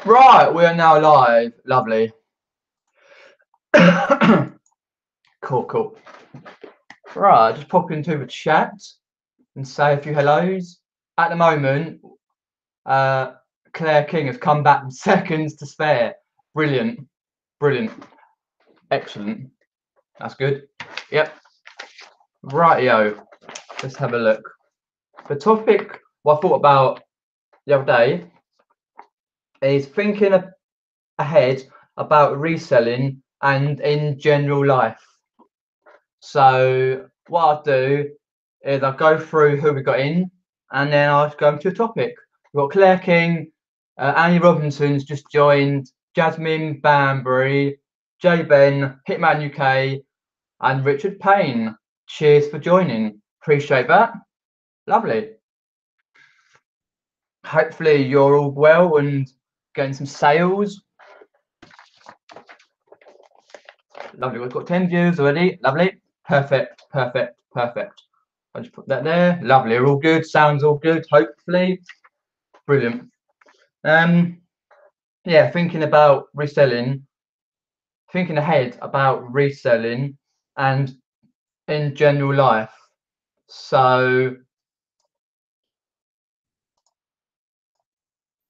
Right, we are now live. Lovely. Cool, cool. Right, just pop into the chat and say a few hellos. At the moment, Claire King has come back with seconds to spare. Brilliant, brilliant, excellent. That's good. Yep. Rightio. Let's have a look. The topic what I thought about the other day is thinking ahead about reselling and in general life. So what I'll do is I'll go through who we got in, and then I'll go into a topic. We've got Claire King, Annie Robinson's just joined, Jasmine Banbury, Jay Ben, Hitman UK, and Richard Payne. Cheers for joining. Appreciate that. Lovely. Hopefully you're all well and getting some sales. Lovely. We've got 10 views already. Lovely. Perfect. Perfect. Perfect. I'll just put that there. Lovely. All good. Sounds all good. Hopefully. Brilliant. Yeah, thinking about reselling, thinking ahead about reselling and in general life. So,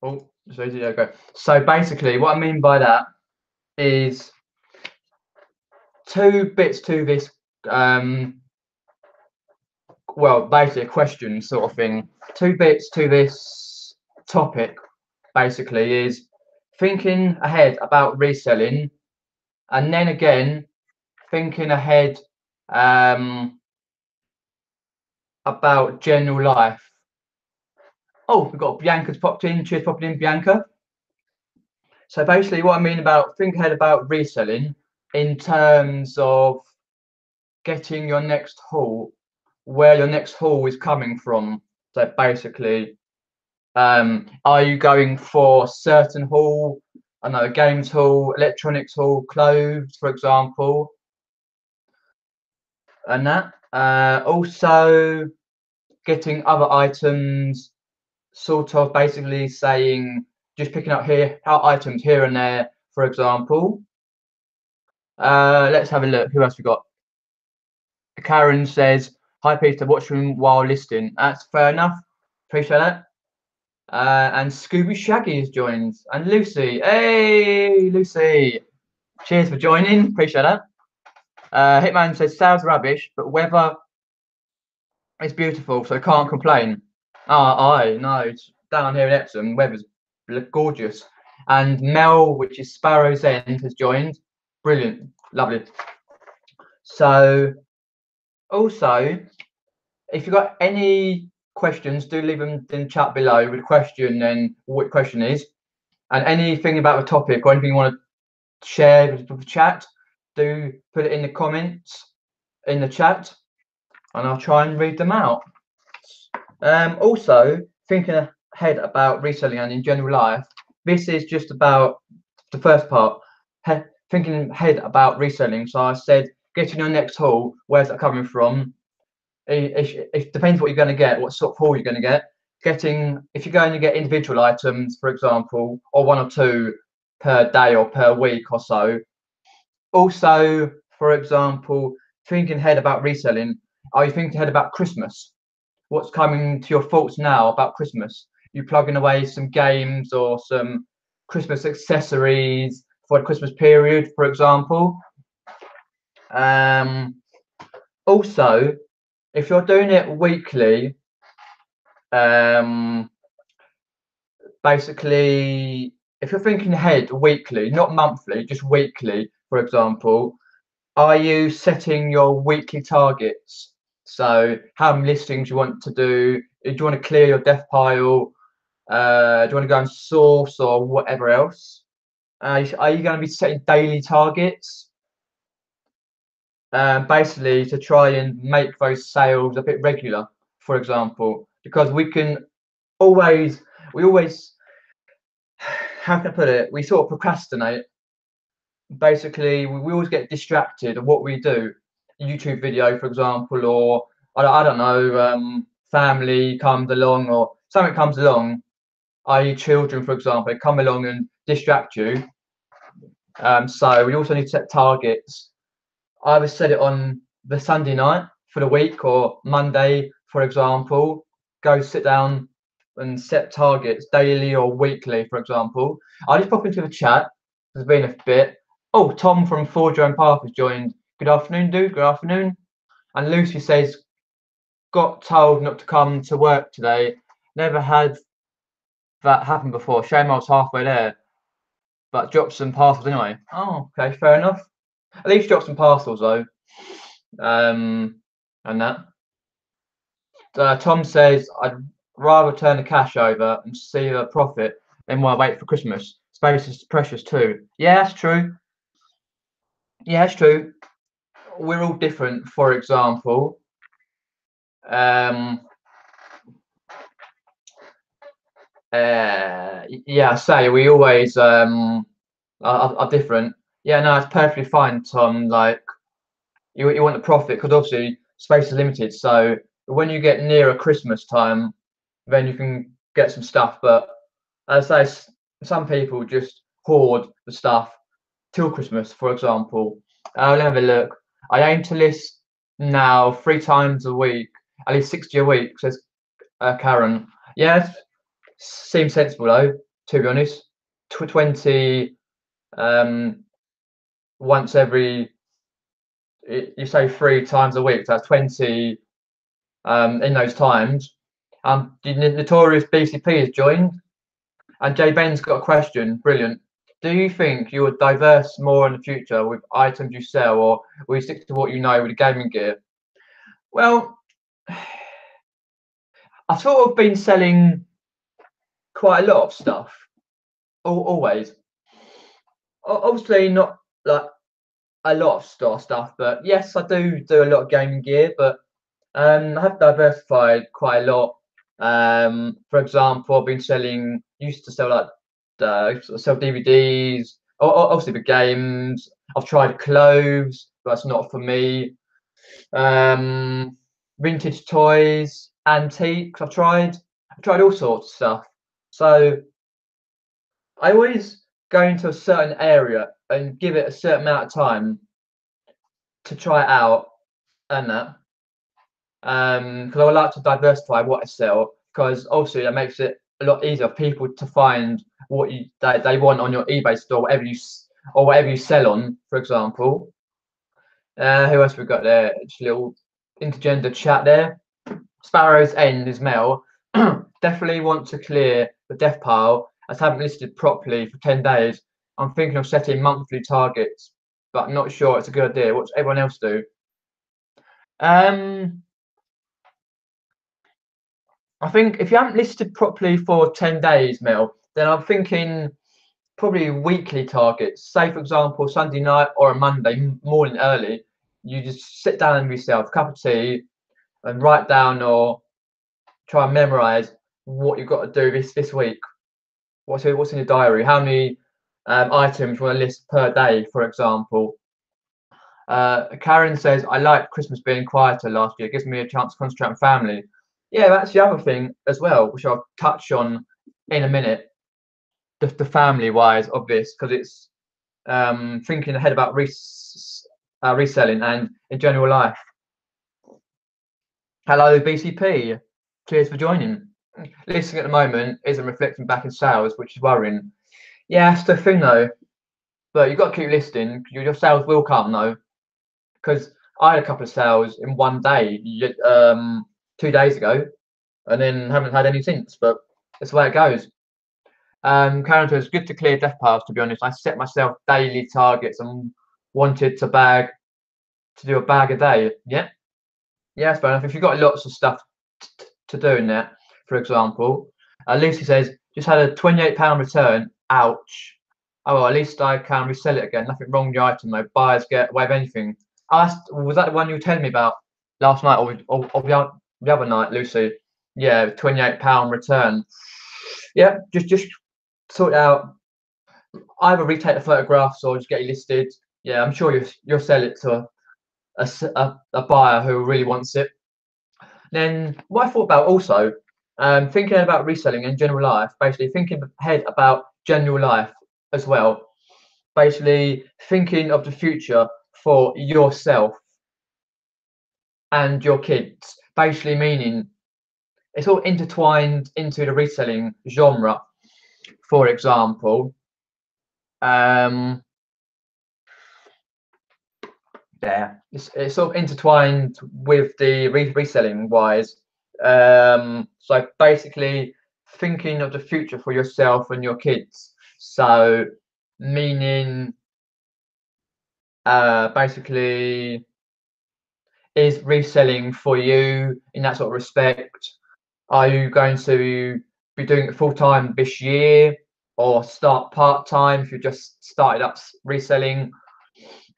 there you go. So basically, what I mean by that is two bits to this. Well, basically a question sort of thing. Two bits to this topic basically is thinking ahead about reselling, and then again thinking ahead about general life. Oh, we've got Bianca's popped in. Cheers, popping in, Bianca. So basically, what I mean about think ahead about reselling in terms of getting your next haul, where your next haul is coming from. So basically, are you going for certain haul? I know, games haul, electronics haul, clothes, for example, and that. Also, getting other items, sort of basically saying just picking up items here and there, for example. Let's have a look. Who else we got? Karen says, "Hi Peter, watching while listening." That's fair enough. Appreciate that. And Scooby Shaggy has joined, and Lucy. Hey, Lucy. Cheers for joining. Appreciate that. Hitman says, "Sounds rubbish, but weather is beautiful, so can't complain." I know. It's down here in Epsom, weather's gorgeous. And Mel, which is Sparrow's End, has joined. Brilliant, lovely. So, also, if you've got any questions, do leave them in the chat below with a question and what the question is, and anything about the topic or anything you want to share with the chat, do put it in the comments in the chat, and I'll try and read them out. Also, thinking ahead about reselling and in general life, this is just about the first part, thinking ahead about reselling. So I said, getting your next haul, where's that coming from? It depends what you're going to get, what sort of haul you're going to get. If you're going to get individual items, for example, or one or two per day or per week or so. Also, for example, thinking ahead about reselling, are you thinking ahead about Christmas? What's coming to your thoughts now about Christmas? You plugging away some games or some Christmas accessories for the Christmas period, for example. Also, if you're doing it weekly, basically, if you're thinking ahead weekly, not monthly, just weekly, for example, are you setting your weekly targets? So how many listings you want to do? Do you want to clear your death pile? Do you want to go and source or whatever else? Are you going to be setting daily targets? Basically to try and make those sales a bit regular, for example, because we always, how can I put it? We sort of procrastinate. Basically, we always get distracted of what we do. YouTube video, for example, or I don't know, family comes along or something comes along, i.e. children, for example, they come along and distract you. So we also need to set targets. I would set it on the Sunday night for the week, or Monday, for example. Go sit down and set targets daily or weekly, for example. I'll just pop into the chat. There's been a bit. Oh, Tom from Forge Your Own Path has joined. Good afternoon, dude. Good afternoon. And Lucy says, got told not to come to work today. Never had that happen before. Shame I was halfway there. But dropped some parcels anyway. Oh, okay, fair enough. At least dropped some parcels though. And that. Tom says, I'd rather turn the cash over and see a profit than while I wait for Christmas. Space is precious too. Yeah, that's true. Yeah, that's true. We're all different. For example, yeah, say we always are different. Yeah, no, it's perfectly fine, Tom. Like you want the profit because obviously space is limited. So when you get nearer Christmas time, then you can get some stuff. But as I say, some people just hoard the stuff till Christmas, for example. I'll have a look. I aim to list now 3 times a week, at least 60 a week, says Karen. Yeah, seems sensible though, to be honest. 20 once every, you say 3 times a week, so that's 20 in those times. The notorious BCP has joined, and Jay Ben's got a question. Brilliant. Do you think you would diverse more in the future with items you sell, or will you stick to what you know with the gaming gear? Well, I've sort of been selling quite a lot of stuff, always. Obviously, not like a lot of store stuff, but yes, I do a lot of gaming gear, but I have diversified quite a lot. For example, I've been selling, used to sell like sell DVDs, obviously the games. I've tried clothes, but that's not for me. Vintage toys, antiques. I've tried all sorts of stuff. So I always go into a certain area and give it a certain amount of time to try it out and that. Because I would like to diversify what I sell, because obviously that makes it a lot easier for people to find what they want on your eBay store, whatever you sell on, for example. Who else we got there? Just a little intergender chat there. Sparrow's End is male. Definitely want to clear the death pile as haven't listed properly for 10 days. I'm thinking of setting monthly targets, but I'm not sure it's a good idea. What's everyone else do? I think if you haven't listed properly for 10 days, Mel, then I'm thinking probably weekly targets. Say, for example, Sunday night or a Monday morning early, you just sit down with yourself, a cup of tea, and write down or try and memorize what you've got to do this week. What's in your diary? How many items you want to list per day, for example? Karen says, I like Christmas being quieter last year. It gives me a chance to concentrate on family. Yeah, that's the other thing as well, which I'll touch on in a minute. The family wise of this, because it's thinking ahead about reselling and in general life. Hello, BCP. Cheers for joining. Listing at the moment isn't reflecting back in sales, which is worrying. Yeah, that's the thing though. But you've got to keep listing. Your sales will come though, because I had a couple of sales in one day, 2 days ago, and then haven't had any since. But that's the way it goes. Character is good to clear death piles. To be honest, I set myself daily targets and wanted to do a bag a day. Yeah, yeah, that's fair enough. If you've got lots of stuff to do in there, for example, Lucy says just had a £28 return. Ouch. Oh well, at least I can resell it again. Nothing wrong with the item though. Buyers get away with anything. Oh, was that the one you were telling me about last night or the other night, Lucy? Yeah, £28 return. Yeah, just sort it out. Either retake the photographs or just get it listed. Yeah, I'm sure you'll sell it to a buyer who really wants it. Then what I thought about also, thinking about reselling in general life, basically thinking ahead about general life. as well. Basically, thinking of the future for yourself and your kids. Basically, meaning it's all intertwined into the reselling genre. For example, um, it's sort of intertwined with the reselling wise. So basically, thinking of the future for yourself and your kids. So, meaning, basically, is reselling for you in that sort of respect? Are you going to be doing it full time this year, or start part time if you just started up reselling,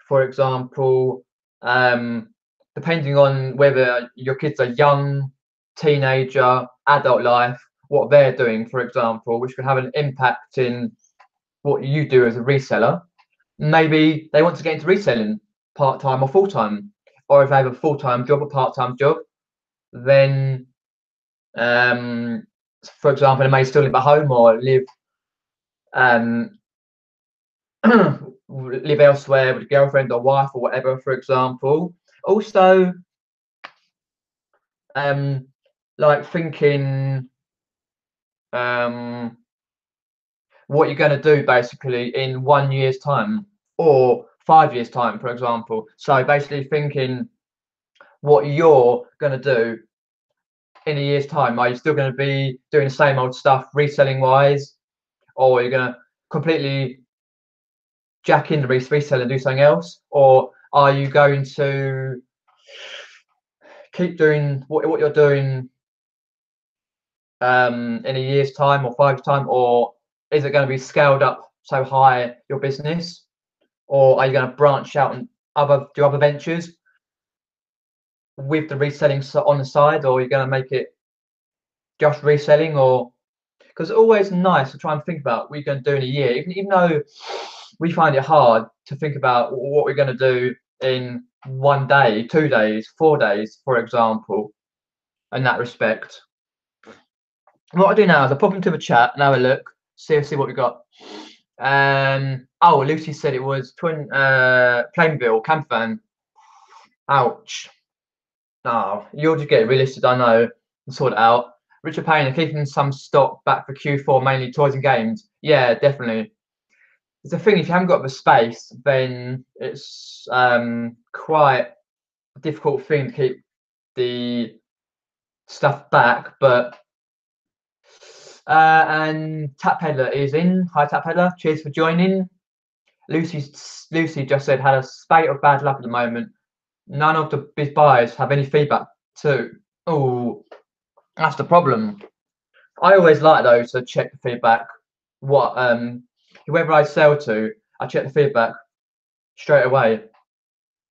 for example? Um, Depending on whether your kids are young, teenager, adult life, what they're doing, for example, which can have an impact in what you do as a reseller. Maybe they want to get into reselling part time or full time, or if they have a full time job or part time job, then um, for example, they may still live at home or live um, live elsewhere with a girlfriend or wife or whatever, for example. Also, like thinking um, what you're going to do basically in 1 year's time or 5 years' time, for example. So basically thinking what you're going to do in a year's time. Are you still going to be doing the same old stuff reselling wise, or are you going to completely jack in the resell and do something else, or are you going to keep doing what you're doing in a year's time or 5 years' time, or is it going to be scaled up so high your business, or are you going to branch out and do other ventures with the reselling on the side, or are you going to make it just reselling? Or because it's always nice to try and think about what you're going to do in a year, even though we find it hard to think about what we're going to do in 1 day, 2 days, 4 days, for example, in that respect. What I do now is I pop into the chat and have a look, see what we got. Oh, Lucy said it was Plainville, Camfan. Ouch. No, you'll just get it relisted, I know, and sort it out. Richard Payne are keeping some stock back for Q4, mainly toys and games. Yeah, definitely. It's the thing, if you haven't got the space, then it's quite a difficult thing to keep the stuff back. But and Tap Peddler is in. Hi, Tap Peddler. Cheers for joining. Lucy just said had a spate of bad luck at the moment. None of the big buyers have any feedback too. Oh, that's the problem. I always like though to check the feedback. What whoever I sell to, I check the feedback straight away.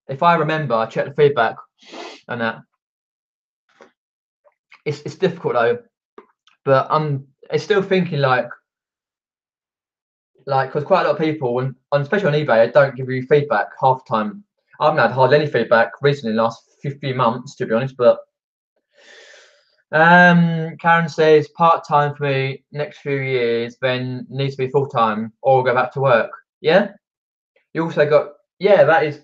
If I remember, I check the feedback and that. It's difficult though, but I'm still thinking like because quite a lot of people, especially on eBay, they don't give you feedback half the time. I haven't had hardly any feedback recently in the last few months, to be honest. But Karen says part-time for me next few years, then needs to be full-time or go back to work. Yeah. You also got, yeah, that is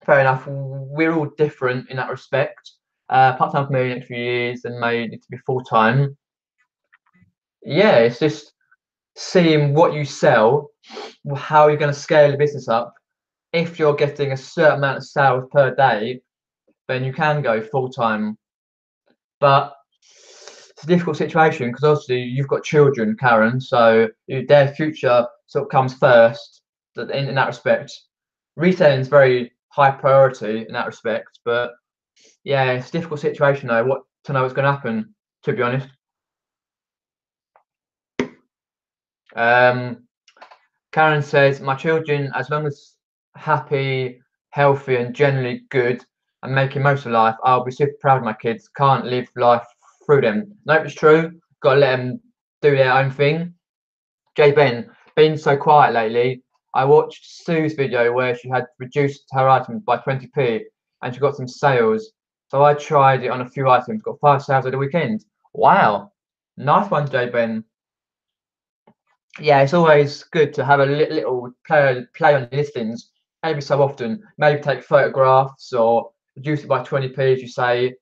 fair enough. We're all different in that respect. Part-time for me next few years and may need to be full-time. Yeah, it's just seeing what you sell, how you're going to scale the business up. If you're getting a certain amount of sales per day, then you can go full-time. But it's a difficult situation because obviously you've got children, Karen, so their future sort of comes first in that respect. Retailing is very high priority in that respect, but yeah, it's a difficult situation though. What to know what's going to happen, to be honest. Karen says, my children, as long as happy, healthy, and generally good, and making most of life, I'll be super proud of my kids. Can't live life through them. No, it's true. Got to let them do their own thing. J Ben, been so quiet lately. I watched Sue's video where she had reduced her items by 20p and she got some sales. So I tried it on a few items, got 5 sales at the weekend. Wow. Nice one, J Ben. Yeah, it's always good to have a little play on listings every so often. Maybe take photographs or reduce it by 20p, as you say.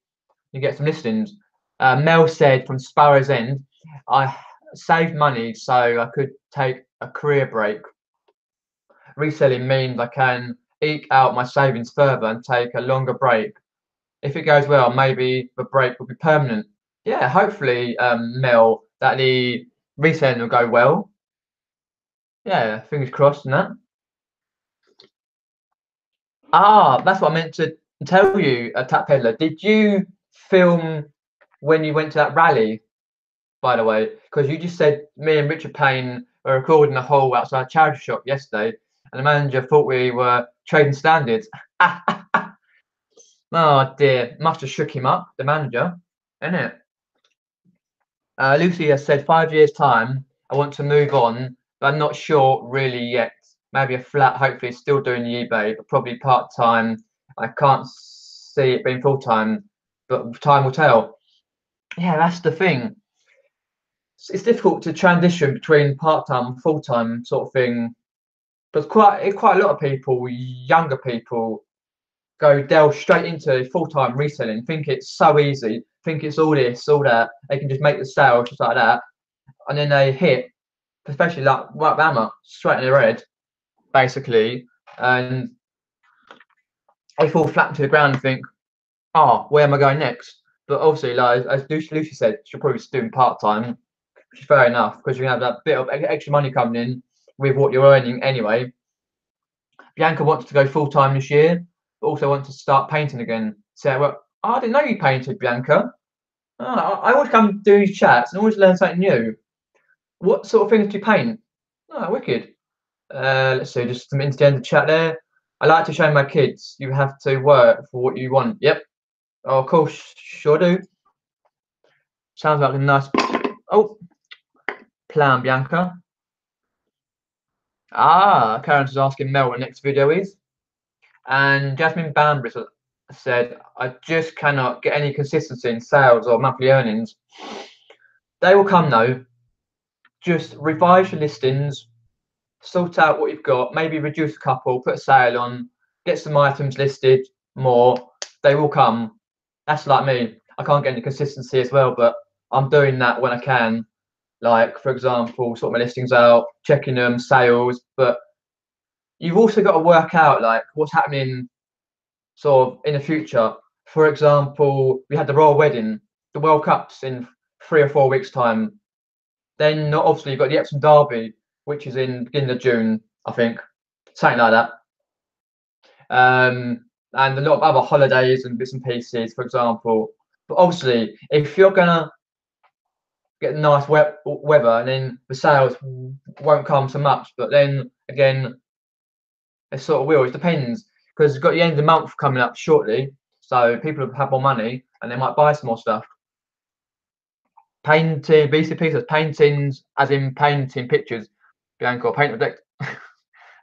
You get some listings. Mel said from Sparrow's End, I saved money so I could take a career break. Reselling means I can eke out my savings further and take a longer break. If it goes well, maybe the break will be permanent. Yeah, hopefully, Mel, that the reselling will go well. Yeah, fingers crossed and that. Ah, that's what I meant to tell you, Tap Peddler. Did you film when you went to that rally, by the way? Because you just said me and Richard Payne were recording a hole outside a charity shop yesterday, and the manager thought we were trading standards. Oh dear, must have shook him up, the manager, innit? Lucy has said 5 years' time, I want to move on, but I'm not sure really yet. Maybe a flat, hopefully still doing the eBay, but probably part-time. I can't see it being full-time, but time will tell. Yeah, that's the thing. It's difficult to transition between part-time and full-time sort of thing. But quite a lot of people, younger people, delve straight into full-time reselling, think it's so easy, think it's all this, all that. They can just make the sale just like that, and then they hit, especially like right bammer, straight in their head, basically, and they fall flat to the ground and think, "Oh, where am I going next?" But obviously, like as Lucy said, she'll probably be doing part time, which is fair enough because you can have that bit of extra money coming in with what you're earning anyway. Bianca wants to go full time this year, but also wants to start painting again. So, well, oh, I didn't know you painted, Bianca. Oh, I always come do these chats and always learn something new. What sort of things do you paint? Oh, wicked. Let's see, just some into the end of the chat there. I like to show my kids you have to work for what you want. Yep. Oh, of course, sure do. Sounds like a nice plan, Bianca. Ah, Karen's is asking Mel what the next video is. And Jasmine Bambris said, I just cannot get any consistency in sales or monthly earnings. They will come though. Just revise your listings, sort out what you've got, maybe reduce a couple, put a sale on, get some items listed more. They will come. That's like me. I can't get any consistency as well, but I'm doing that when I can. Like, for example, sort my listings out, checking them, sales. But you've also got to work out like what's happening sort of in the future. For example, we had the Royal Wedding, the World Cup's in 3 or 4 weeks' time. Then obviously you've got the Epsom Derby, which is in beginning of June, I think, something like that. And a lot of other holidays and bits and pieces, for example. But obviously, if you're gonna get nice weather, and then the sales won't come so much. But then again, it sort of will. It depends because you've got the end of the month coming up shortly, so people have more money and they might buy some more stuff. Painting, BCP says paintings, as in painting pictures. Bianca, paint the deck.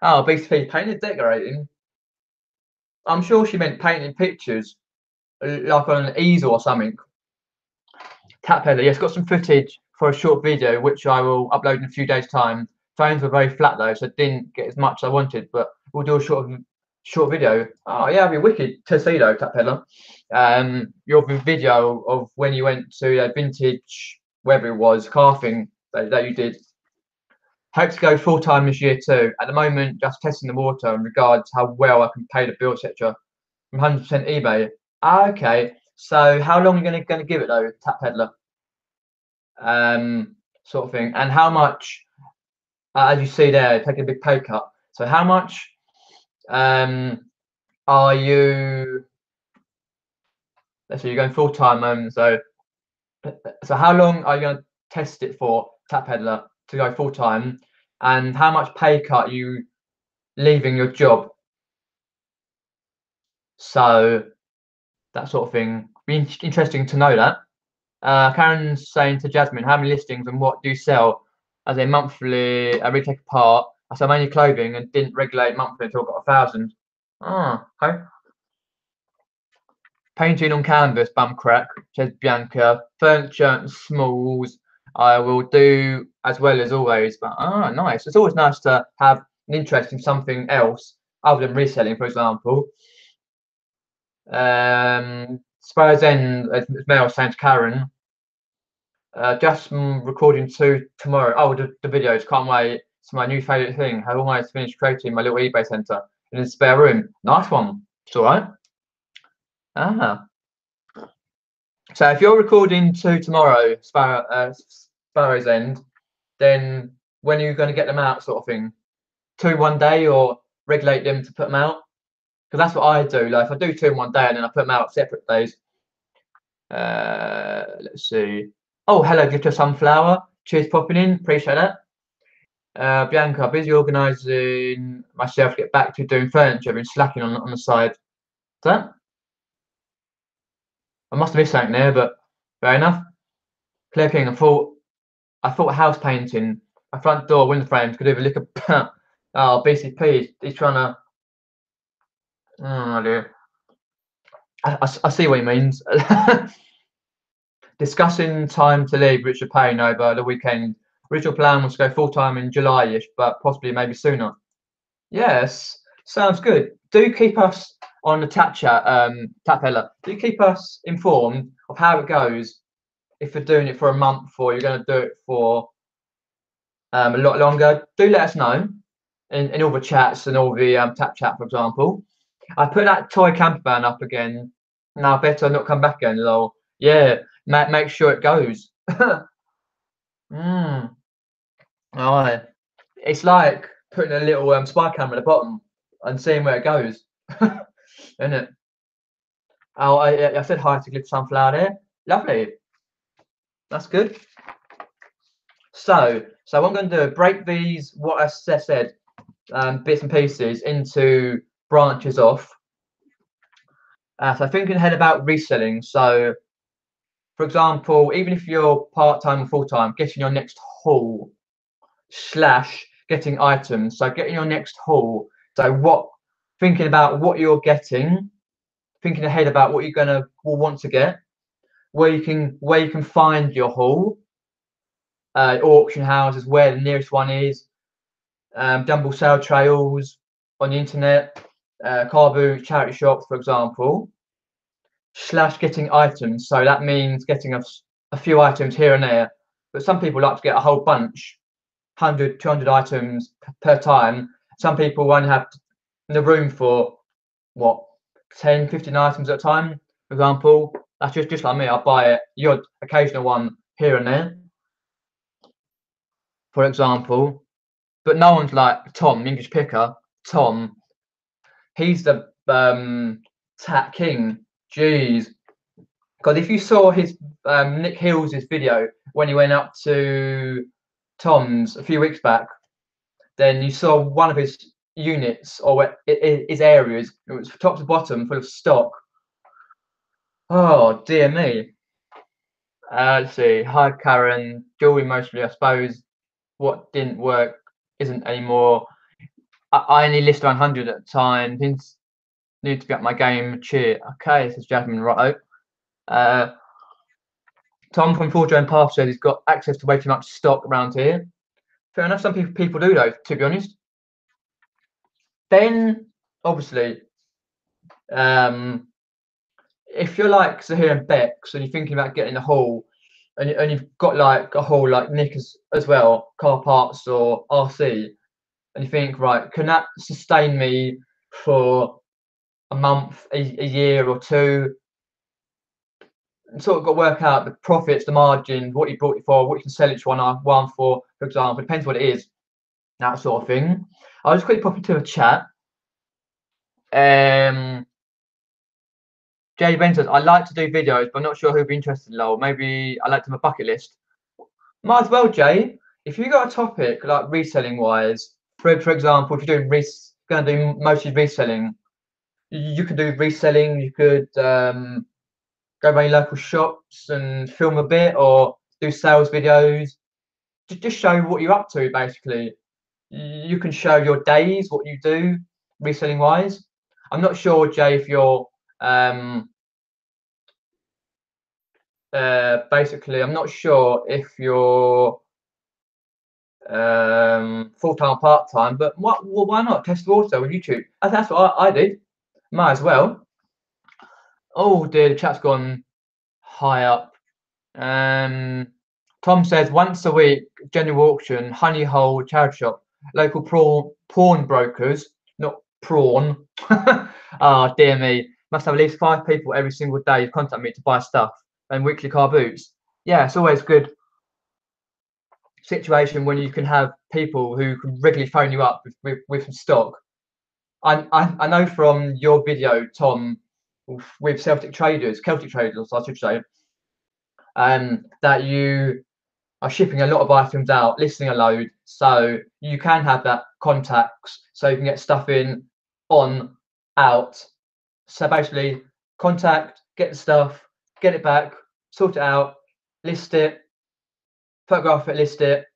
Oh, BCP, painted decorating. I'm sure she meant painting pictures, like on an easel or something. Tap Heather, yes, got some footage for a short video, which I will upload in a few days' time. Phones were very flat though, so I didn't get as much as I wanted, but we'll do a short video. Oh yeah, it'll be wicked to see though, Tap Heather. Your video of when you went to a vintage, wherever it was, car thing that you did. Hope to go full time this year too. At the moment, just testing the water in regards how well I can pay the bill, etc. From 100% eBay. Okay, so how long are you gonna give it though, Tap Peddler? Sort of thing. And how much, as you see there, taking a big pay cut. So how much are you? Let's say you're going full time. So how long are you going to test it for, Tap Peddler, to go full time? And how much pay cut are you leaving your job? So that sort of thing. Be interesting to know that. Karen's saying to Jasmine, how many listings and what do you sell as a monthly, a retake apart? I sell mainly clothing and didn't regulate monthly until I got 1,000. Ah, okay. Painting on canvas, bum crack, says Bianca. Furniture and smalls. I will do as well as always. But nice. It's always nice to have an interest in something else other than reselling, for example. Spurs End, as Mel was saying to Karen, just recording 2 tomorrow. Oh, the videos, can't wait. It's my new favourite thing. I almost finished creating my little eBay centre in the spare room. Nice one. It's all right. So if you're recording 2 tomorrow, Sparrow's End, then when are you going to get them out, sort of thing? 2 one day, or regulate them to put them out? Because that's what I do. Like if I do 2 in one day and then I put them out separate days. Let's see. Oh, hello, Glitter Sunflower. Cheers, popping in. Appreciate that. Bianca, busy organising myself to get back to doing furniture. I've been slacking on the side. That? I must have missed something there, but fair enough. Claire King, I thought house painting, my front door window frames could even look a oh BCP. He's trying to. Oh dear. I see what he means. Discussing time to leave Richard Payne over the weekend. Original plan was to go full time in July-ish, but possibly maybe sooner. Yes, sounds good. Do keep us on the chat, Tapella. Do keep us informed of how it goes. If you're doing it for a month or you're going to do it for a lot longer, do let us know in all the chats and all the tap chat, for example. I put that toy camper van up again. Now I better not come back again, lol. Yeah, make sure it goes. Mm. Oh, it's like putting a little spy camera at the bottom and seeing where it goes, isn't it? Oh, I said hi to Glitter Sunflower there. Lovely. That's good. So what I'm going to do, break these, what I said, bits and pieces into branches off. So thinking ahead about reselling. So, for example, even if you're part-time or full-time, getting your next haul / getting items. So getting your next haul. So thinking about what you're getting, thinking ahead about what you're will want to get, where you can find your haul, auction houses, where the nearest one is, jumble sale trails on the internet, car boots, charity shops, for example, / getting items. So that means getting a few items here and there, but some people like to get a whole bunch, 100, 200 items per time. Some people only have the room for what, 10, 15 items at a time, for example. That's just like me. I buy the occasional one here and there, for example. But no one's like Tom, English picker. Tom, he's the tat king. Jeez. Because if you saw his Nick Hills' video when he went up to Tom's a few weeks back, then you saw one of his units or his areas. It was top to bottom full of stock. Oh dear me. Let's see. Hi Karen. Jewelry mostly, I suppose. What didn't work isn't anymore. I only list 100 at a time. Things need to be up my game. Cheer. Okay, says Jasmine. Right. Tom from Full Drone Path said he's got access to way too much stock around here. Fair enough. Some people do though, to be honest. Then obviously, if you're like Zahir and Bex and you're thinking about getting a haul, and you've got like a haul like Nick as well, car parts or RC, and you think, right, can that sustain me for a month, a year or two? And sort of got to work out the profits, the margin, what you bought it for, what you can sell it to one for example. Depends what it is, that sort of thing. I'll just quickly pop into a chat. Jay Ben says, I like to do videos, but not sure who'd be interested in lol. Maybe I like to have a bucket list. Might as well, Jay. If you got a topic like reselling wise, for example, if you're doing going to do mostly reselling, you could do reselling. You could go around your local shops and film a bit, or do sales videos. Just show what you're up to. Basically, you can show your days, what you do reselling wise. I'm not sure, Jay, if you're Basically, I'm not sure if you're full-time or part-time, but why not test the water with YouTube? That's what I did. Might as well. Oh dear, the chat's gone high up. Tom says once a week, general auction, honey hole charity shop, local prawn brokers, not prawn. Oh dear me, must have at least 5 people every single day who contact me to buy stuff and weekly car boots. Yeah, it's always good situation when you can have people who can regularly phone you up with some stock. I know from your video, Tom, with Celtic traders, I should say, that you are shipping a lot of items out, listing a load, so you can have that contacts, so you can get stuff in, on, out. So basically, contact, get the stuff, get it back, sort it out, list it, photograph it, list it,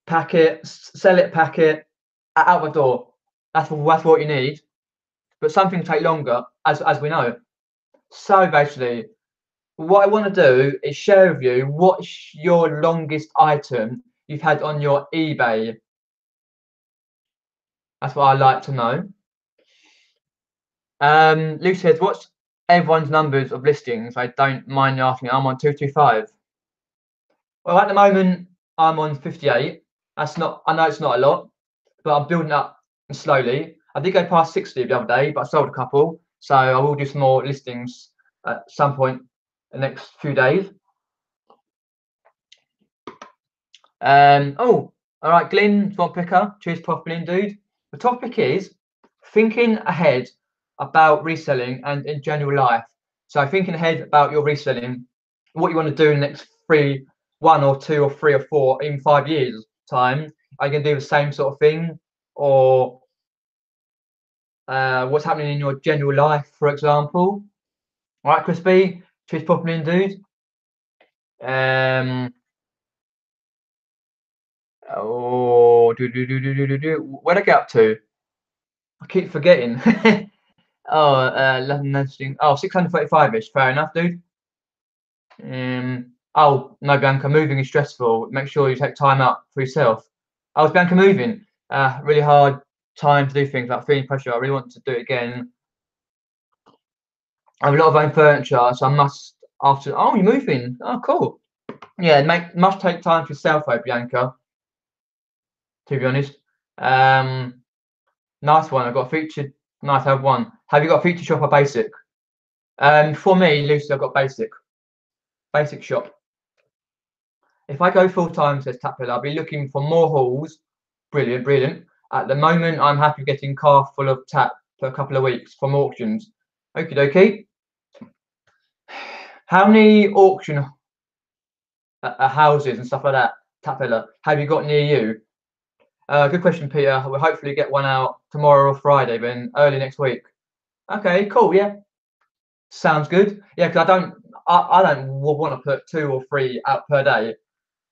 pack it, sell it, pack it, out the door. That's what you need. But some things take longer, as we know. So basically, what I want to do is share with you what's your longest item you've had on your eBay. That's what I'd like to know. Luke says, what's everyone's numbers of listings? I don't mind asking. I'm on 225. Well, at the moment, I'm on 58. That's not, I know it's not a lot, but I'm building up slowly. I did go past 60 the other day, but I sold a couple. So I will do some more listings at some point in the next few days. Oh, all right, Glyn, swamp picker. Cheers, properly, dude. The topic is thinking ahead about reselling and in general life. So thinking ahead about your reselling, what you want to do in the next 1 or 2 or 3 or 4, even 5 years time. Are you going to do the same sort of thing, or what's happening in your general life, for example? All right, Chris B, cheers, properly, dude. Oh, where'd I get up to? I keep forgetting. Oh, oh, 635-ish. Fair enough, dude. Oh, no, Bianca, moving is stressful. Make sure you take time out for yourself. I was Bianca moving. Really hard time to do things, like feeling pressure. I really want to do it again. I have a lot of own furniture, so I must after. Oh, you're moving. Oh, cool. Yeah, must take time for yourself, though, Bianca. To be honest. Nice one. I've got a featured. Nice, I have one. Have you got a featured shop or basic? For me, Lucy, I've got basic shop. If I go full time, says Tapper, I'll be looking for more hauls. Brilliant, brilliant. At the moment, I'm happy getting car full of tap for a couple of weeks from auctions. Okie dokie. How many auction houses and stuff like that, Tapella, have you got near you? Good question, Peter. We'll hopefully get one out tomorrow or Friday, then early next week. Okay, cool. Yeah, sounds good. Yeah, because I don't want to put 2 or 3 out per day.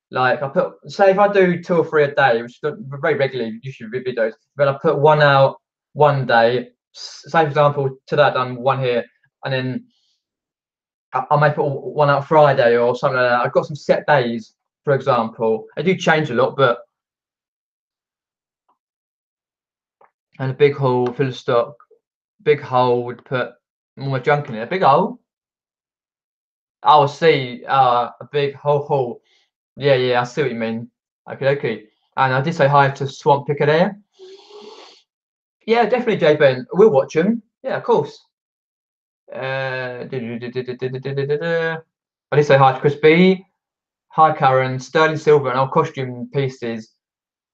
Like say if I do 2 or 3 a day, which is very regularly, usually videos, but I put one out one day. Say for example, today I've done one here, and then I may put one out Friday or something like that. I've got some set days, for example. I do change a lot, but and a big haul full of stock. Big hole would put more junk in it. A big hole. I will see. A big hole. Yeah, yeah. I see what you mean. Okay, okay. And I did say hi to Swamp Picker there. Yeah, definitely, J Ben. We'll watch him. Yeah, of course. I did say hi to Chris B. Hi, Karen. Sterling silver and old costume pieces.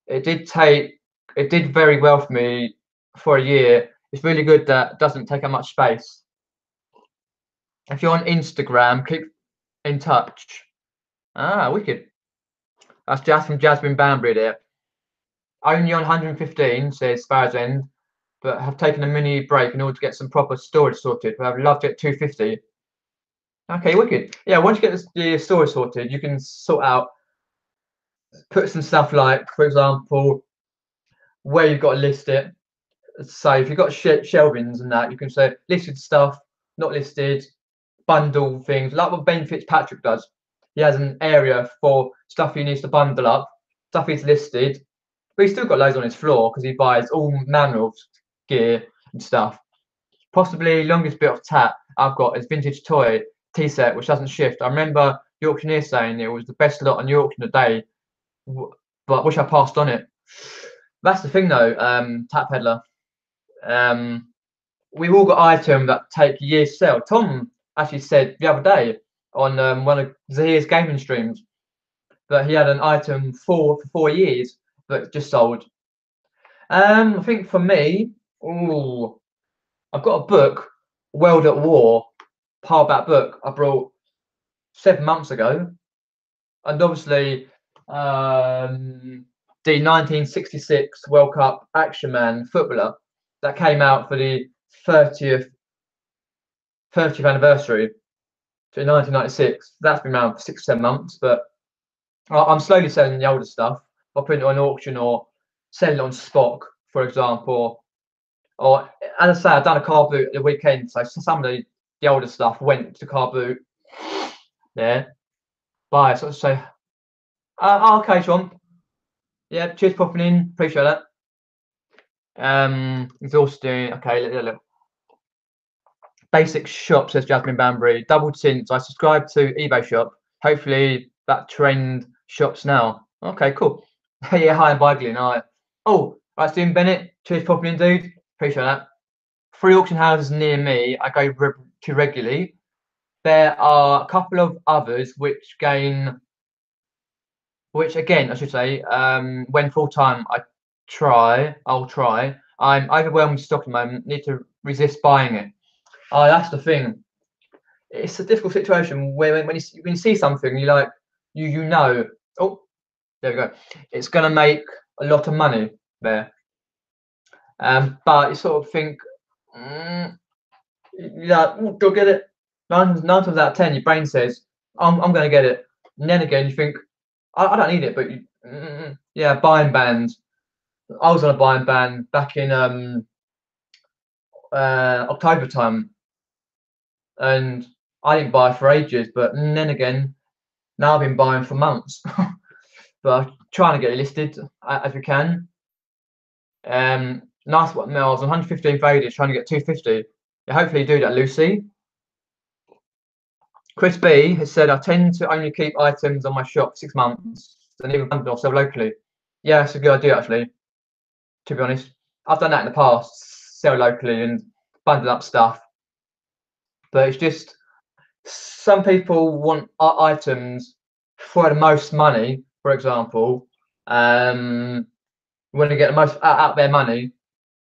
It did very well for me for a year. It's really good that it doesn't take up much space. If you're on Instagram, keep in touch. Ah, wicked. That's just from Jasmine Banbury there. Only on 115, says Farzend, but have taken a mini break in order to get some proper storage sorted. But I'd love to get 250. Okay, wicked. Yeah, once you get the storage sorted, you can sort out, put some stuff like, for example, where you've got to list it. So if you've got shelvings and that, you can say listed stuff, not listed, bundle things, like what Ben Fitzpatrick does. He has an area for stuff he needs to bundle up, stuff he's listed, but he's still got loads on his floor because he buys all manner of gear and stuff. Possibly longest bit of tap I've got is vintage toy tea set, which doesn't shift. I remember the auctioneer saying it was the best lot on the auction today, but I wish I passed on it. That's the thing though, Tap Peddler. We've all got items that take years to sell. Tom actually said the other day on one of Zahir's gaming streams that he had an item for 4 years that just sold. I think for me, ooh, I've got a book, World at War, hardback book I brought 7 months ago, and obviously the 1966 World Cup Action Man footballer that came out for the 30th anniversary to 1996. That's been around for 6 or 7 months, but I'm slowly selling the older stuff. I'll put it on auction or sell it on Spock, for example. Or as I say, I've done a car boot at the weekend, so some of the older stuff went to car boot. Yeah. Bye. So say, okay, Sean. Yeah, cheers for popping in. Appreciate that. Exhausting. Okay, look. Basic shop, says Jasmine Banbury. Doubled since I subscribed to eBay shop. Hopefully that trend shops now. Okay, cool. Yeah, hi, bye, Glenn. Hi. Oh, right, Stephen Bennett. Cheers for popping in, dude. Appreciate that. 3 auction houses near me I go to regularly. There are a couple of others which again, I should say, when full time I'll try. I'm overwhelmed with stock at the moment, need to resist buying it. Oh, that's the thing. It's a difficult situation where when you see something, you like, you know, oh, there we go. It's gonna make a lot of money there. But you sort of think, yeah, go get it. Nine times out of 10, your brain says, I'm gonna get it. And then again, you think, I don't need it, but yeah, buying bands. I was on a buying ban back in October time, and I didn't buy for ages. But then again, now I've been buying for months. But I'm trying to get it listed as we can. Nice one. No, I was on 115 faded, trying to get 250. Yeah, hopefully do that, Lucy. Chris B has said I tend to only keep items on my shop 6 months and even bundle or sell locally. Yeah, that's a good idea actually. To be honest, I've done that in the past, sell locally and bundle up stuff. But it's just some people want items for the most money, for example. Want to get the most out of their money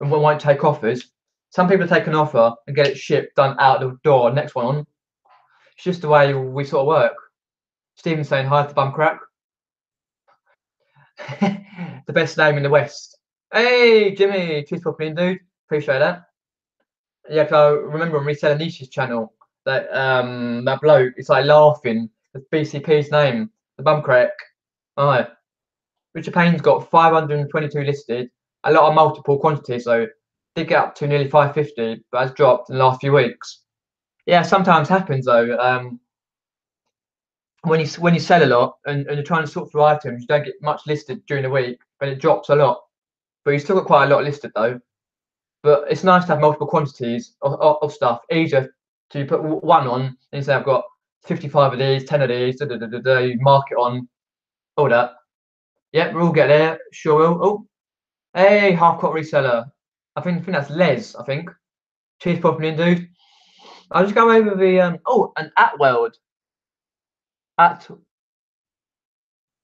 and won't take offers. Some people take an offer and get it shipped, done out the door, next one on. It's just the way we sort of work. Stephen's saying hi to Bum Crack. The best name in the West. Hey, Jimmy, cheers for popping in, dude. Appreciate that. Yeah, cause I remember on Reselling Niche's channel that that bloke, it's like laughing at BCP's name, the Bum Crack. Hi. Richard Payne's got 522 listed, a lot of multiple quantities, so did get up to nearly 550, but has dropped in the last few weeks. Yeah, sometimes happens though. When you sell a lot and you're trying to sort through items, you don't get much listed during the week, but it drops a lot. But you still got quite a lot listed though. But it's nice to have multiple quantities of stuff. Easier to put one on and say I've got 55 of these, 10 of these, you mark it on, all that. Yep, we'll get there. Sure will. Oh, hey, half cut reseller. I think that's Les. I think. Cheers, popping in, dude. I'll just go over the oh, an Atweld.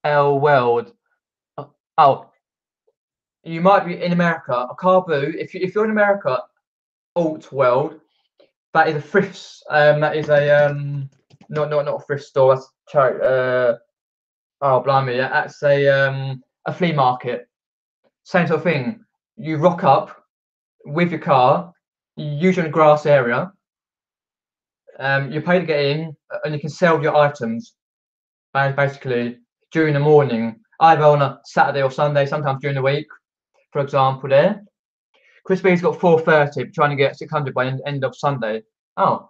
Atweld. Oh, you might be in America. A car boot. If you're in America, Altweld. That is a thrift. That is a not a thrift store. That's charity. Oh, blimey, yeah, that's a flea market. Same sort of thing. You rock up with your car, usually in a grass area. You pay to get in, and you can sell your items basically during the morning, either on a Saturday or Sunday, sometimes during the week. For example, there. Chris B's got 430, trying to get 600 by end of Sunday. Oh,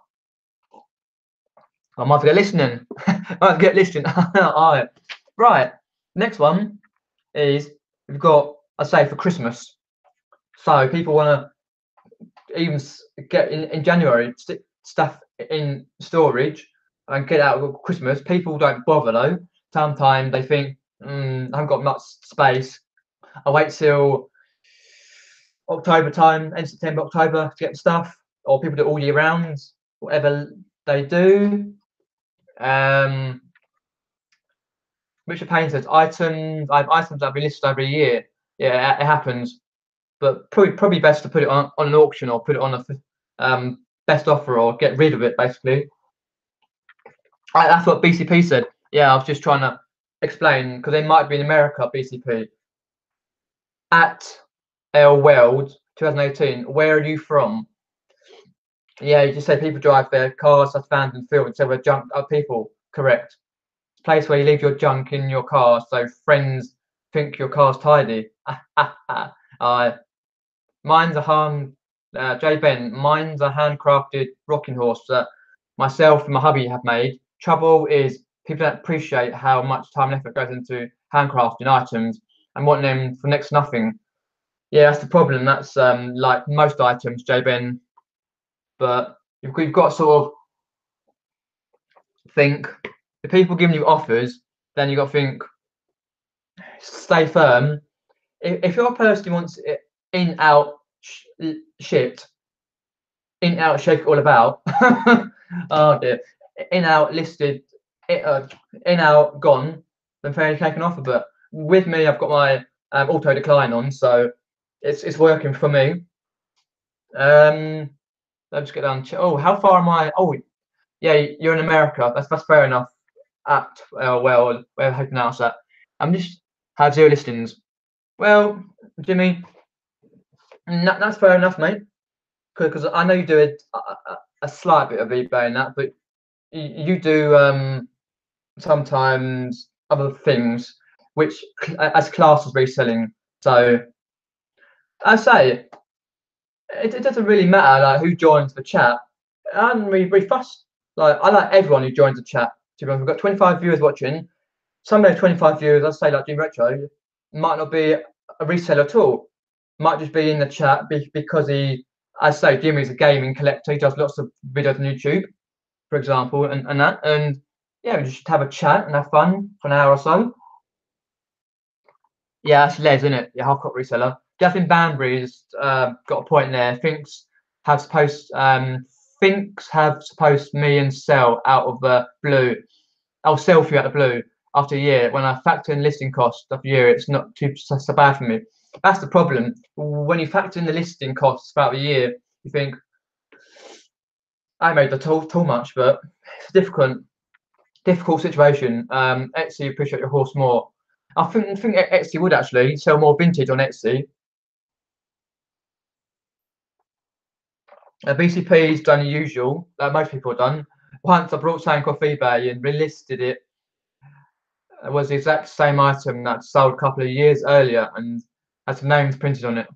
I might forget listening. I might forget listening. Alright. Right. Next one is we've got, I say, for Christmas. So people want to even get in January, stick stuff in storage and get out of Christmas. People don't bother though. Sometimes they think, I haven't got much space. I'll wait till October time, end September, October to get the stuff. Or people do it all year round, whatever they do. Richard Payne says items. I have items that be listed every year. Yeah, it happens, but probably best to put it on an auction or put it on a best offer or get rid of it. Basically, that's what BCP said. Yeah, I was just trying to explain because they might be in America. BCP at L Weld 2018. Where are you from? Yeah, you just say people drive their cars that's abandoned field instead of junk people. Correct. Place where you leave your junk in your car so friends think your car's tidy. Mine's a J Ben, mine's a handcrafted rocking horse that myself and my hubby have made. Trouble is people don't appreciate how much time and effort goes into handcrafting items and want them for next to nothing. Yeah, that's the problem. That's like most items, J Ben. But we've got to sort of think if people giving you offers, then you got to think stay firm. If you're a person who wants it in, out, shipped, in, out, shake it all about, oh dear, in, out, listed, in, out, gone, then fairly taken offer. But with me, I've got my auto decline on, so it's working for me. Let's just get down. Oh, how far am I? Oh, yeah, you're in America. That's fair enough. At well, where I pronounce that. I'm just have 0 listings. Well, Jimmy, that's fair enough, mate. Because I know you do a slight bit of eBay and that, but you do sometimes other things which as class as reselling. So I say it doesn't really matter like who joins the chat. I'm really fussed. Like I like everyone who joins the chat. To be honest, we've got 25 viewers watching. Some of those 25 viewers, I say like Jim Retro, might not be a reseller at all. Might just be in the chat because I say Jimmy's a gaming collector. He does lots of videos on YouTube, for example, and that. And yeah, we just have a chat and have fun for an hour or so. Yeah, that's Les, isn't it? Yeah, half-court reseller. Justin Banbury's got a point there. Thinks have supposed me and sell out of the blue. I'll sell for you out of the blue after a year. When I factor in listing costs after a year, it's not too so bad for me. That's the problem. When you factor in the listing costs throughout the year, you think I made the too much, but it's a difficult situation. Etsy appreciate your horse more. I think Etsy would actually sell more vintage on Etsy. BCP's done the usual, like most people have done. Once I brought something off eBay and relisted it. It was the exact same item that sold a couple of years earlier and had some names printed on it.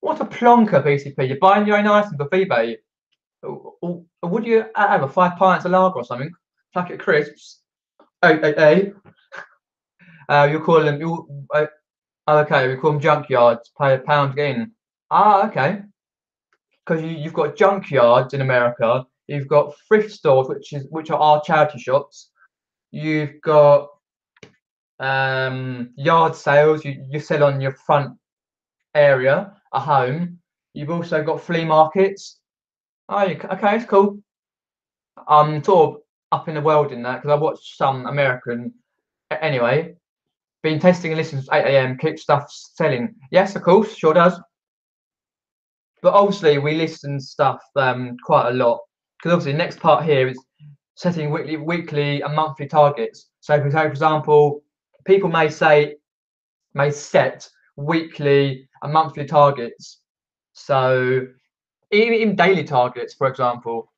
What a plonker, BCP. You're buying your own item for eBay. Would you have a 5 pints of lager or something? Packet of crisps? Hey. You call them, okay, we call them junkyards, pay £1 to get in. Ah, okay. Because you've got junkyards in America, you've got thrift stores, which are our charity shops, you've got yard sales, you sell on your front area, a home. You've also got flea markets. Oh, okay, it's cool. I'm sort of up in the world in that because I watched some American. Anyway, been testing and listening to 8 a.m. Keep stuff selling. Yes, of course, sure does. But obviously, we listen stuff quite a lot because obviously, the next part here is setting weekly and monthly targets. So, for example, people may set weekly and monthly targets. So even daily targets, for example,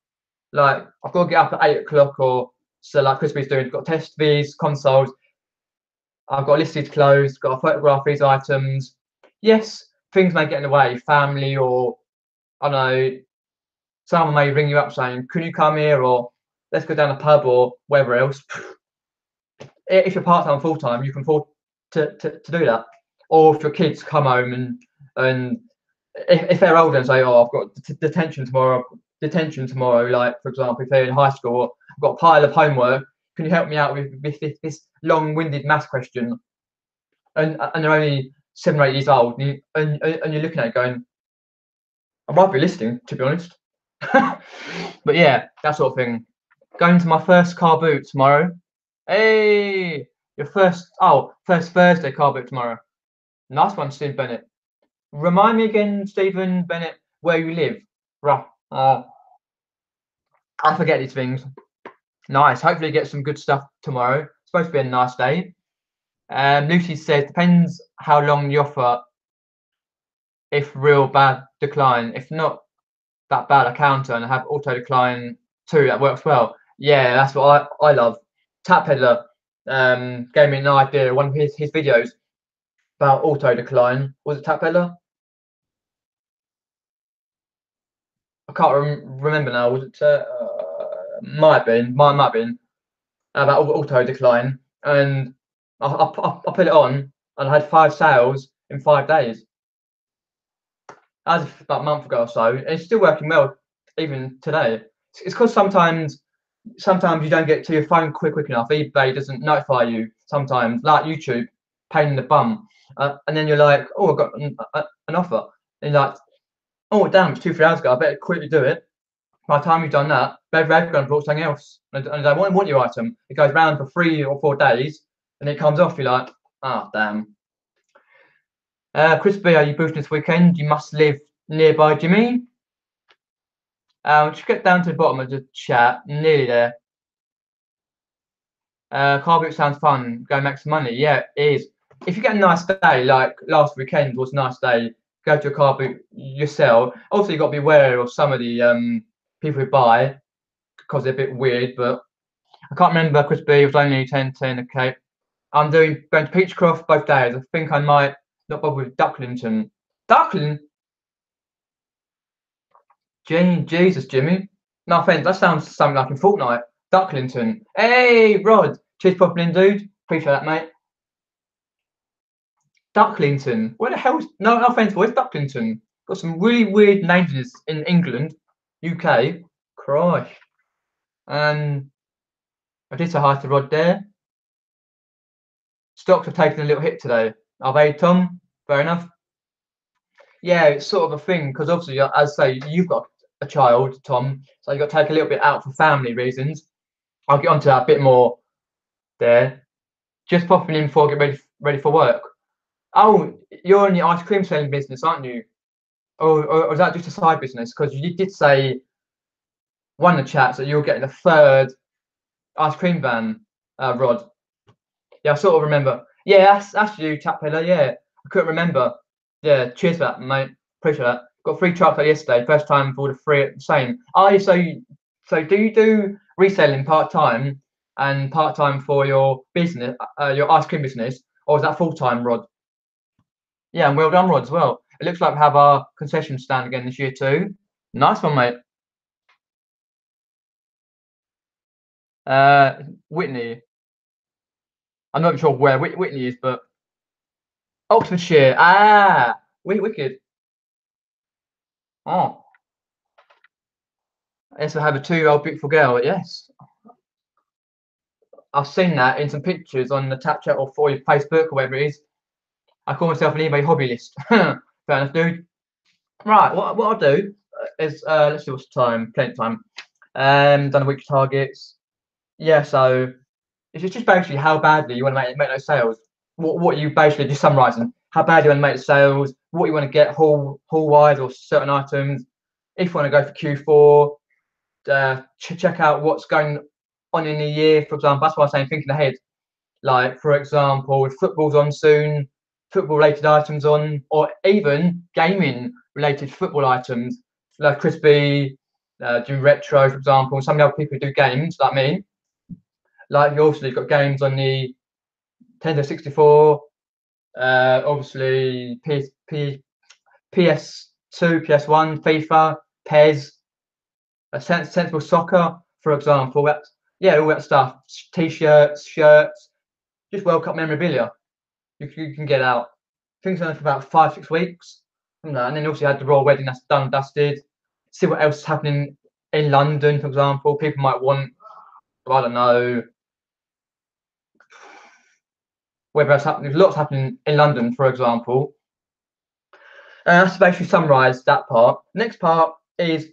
like I've got to get up at 8 o'clock, or so like Crispy's doing, got to test these consoles. I've got listed clothes, got to photograph these items. Yes, things may get in the way, family, or I don't know, someone may ring you up saying, "Can you come here?" or let's go down a pub or wherever else. If you're part-time or full-time, you can afford to do that. Or if your kids come home and if they're older and say, oh, I've got detention tomorrow, like for example, if they're in high school, I've got a pile of homework, can you help me out with this long-winded math question? And they're only 7 or 8 years old, and you're looking at it going, I might be listening, to be honest. But yeah, that sort of thing. Going to my first car boot tomorrow. Hey, your first Thursday car boot tomorrow. Nice one, Steve Bennett. Remind me again, Stephen Bennett, where you live. Right. I forget these things. Nice. Hopefully you get some good stuff tomorrow. It's supposed to be a nice day. Lucy says, depends how long the offer. If real bad, decline. If not that bad, I counter and have auto decline too. That works well. Yeah, that's what I love. Tap Peddler gave me an idea. One of his videos about auto decline. Was it Tap Peddler? I can't remember now. Was it? Might have been. Might have been about auto decline. And I put it on, and I had 5 sales in 5 days. That was about a month ago or so, and it's still working well even today. It's because sometimes you don't get to your phone quick enough. eBay doesn't notify you sometimes, like YouTube, pain in the bum. And then you're like, oh, I've got an offer. And you're like, oh, damn, it's 2-3 hours ago. I better quickly do it. By the time you've done that, they've gone and bought something else. And they don't want your item. It goes round for 3 or 4 days, and it comes off. You're like, oh, damn. Chris B, are you boosting this weekend? You must live nearby, Jimmy. Just get down to the bottom of the chat. Nearly there. Car boot sounds fun. Go make some money. Yeah, it is. If you get a nice day, like last weekend was a nice day, go to a car boot yourself. Also, you've got to be aware of some of the people who buy, because they're a bit weird. But I can't remember, Chris B, it was only 10. Okay. I'm going to Peachcroft both days. I think I might not bother with Ducklington. Duckling? Jesus, Jimmy. No offense, that sounds something like in Fortnite. Ducklington. Hey, Rod. Cheers popping in, dude. Appreciate that, mate. Ducklington. Where the hell's... No offense, where's Ducklington? Got some really weird names in England, UK. Christ. And I did say hi to Rod there. Stocks have taken a little hit today. Are they, Tom? Fair enough. Yeah, it's sort of a thing, because obviously, as I say, you've got a child, Tom, so you've got to take a little bit out for family reasons. I'll get onto that a bit more there. Just popping in before I get ready for work. Oh, you're in the ice cream selling business, aren't you? Or is that just a side business? Because you did say one of the chats that you were getting the 3rd ice cream van, Rod. Yeah, I sort of remember. Yeah, that's you, Tap Pillar. Yeah, I couldn't remember. Yeah, cheers for that, mate. Appreciate that. Got 3 trucks like yesterday. First time for all the 3 at the same. Oh, so do you do reselling part-time and part-time for your business, your ice cream business, or is that full-time, Rod? Yeah, and well done, Rod, as well. It looks like we have our concession stand again this year too. Nice one, mate. Whitney. I'm not sure where Whitney is, but Oxfordshire. Ah, wicked. Oh, yes, I have a 2-year-old beautiful girl. Yes, I've seen that in some pictures on the Tap Chat or for your Facebook or whatever it is. I call myself an eBay hobbyist. Fair enough, dude. Right, what I'll do is let's see what's the time. Plenty of time. Done a week's targets. Yeah, so it's just basically how badly you want to make those sales. What you basically just summarising. How bad you want to make the sales, what you want to get haul wise or certain items. If you want to go for Q4, check out what's going on in the year. For example, that's why I'm saying thinking ahead. Like for example, if football's on soon, football related items on, or even gaming related football items, like Crispy, do retro, for example. Some of the other people who do games like me. Like you also got games on the Nintendo 64, obviously PS2, PS1, FIFA, PES, Sensible Soccer, for example. All that stuff. T-shirts, shirts, just World Cup memorabilia. You can get out. I think it's only for about 5-6 weeks. And then also you had the royal wedding that's done and dusted. See what else is happening in London, for example. People might want, I don't know, whether that's happening. There's lots happening in London, for example. That's basically summarised that part. Next part is,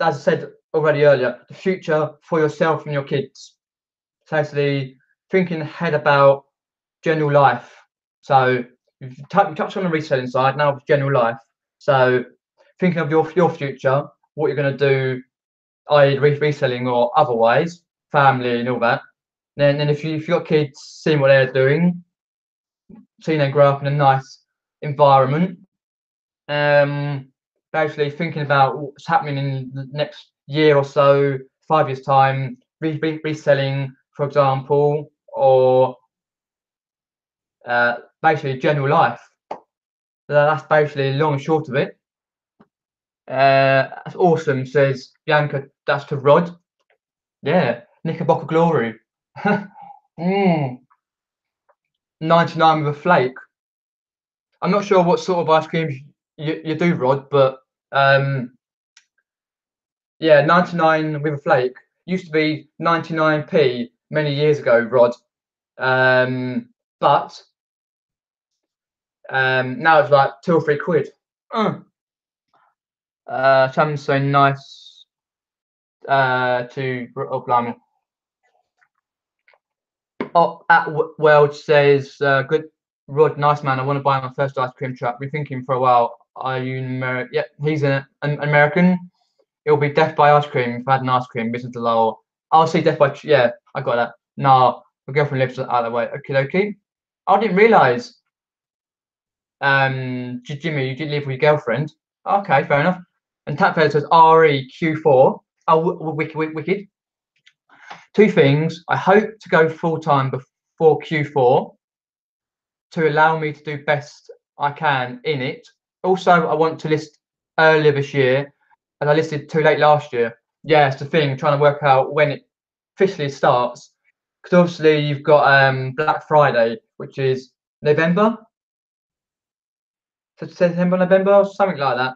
as I said already earlier, the future for yourself and your kids. So actually thinking ahead about general life. So you've touched on the reselling side, now it's general life. So thinking of your future, what you're going to do, either reselling or otherwise, family and all that. Then if you've got kids, seeing what they're doing, seeing them grow up in a nice environment, basically thinking about what's happening in the next year or so, 5 years time, reselling, for example, or basically general life. That's basically long and short of it. That's awesome, says Bianca. That's to Rod. Yeah, Knickerbocker Glory. 99 with a flake. I'm not sure what sort of ice cream you do, Rod, but yeah, 99 with a flake. Used to be 99p many years ago, Rod. But now it's like 2 or 3 quid. Something so nice to blimey. Oh, at World says, good Rod, nice man. I want to buy my first ice cream truck. Been thinking for a while. Are you American? Yeah, he's an American. It'll be Death by Ice Cream. If I had an ice cream business to Lowell, I'll see Death by. Yeah, I got that. No, my girlfriend lives out of the way. Okay, okay. I didn't realise. Jimmy, you didn't live with your girlfriend. Okay, fair enough. And Tapfed says REQ4. Oh, wicked. 2 things. I hope to go full time before Q4 to allow me to do best I can in it. Also, I want to list earlier this year, as I listed too late last year. Yeah, it's the thing, trying to work out when it officially starts. Because obviously you've got Black Friday, which is November. So September, November, or something like that.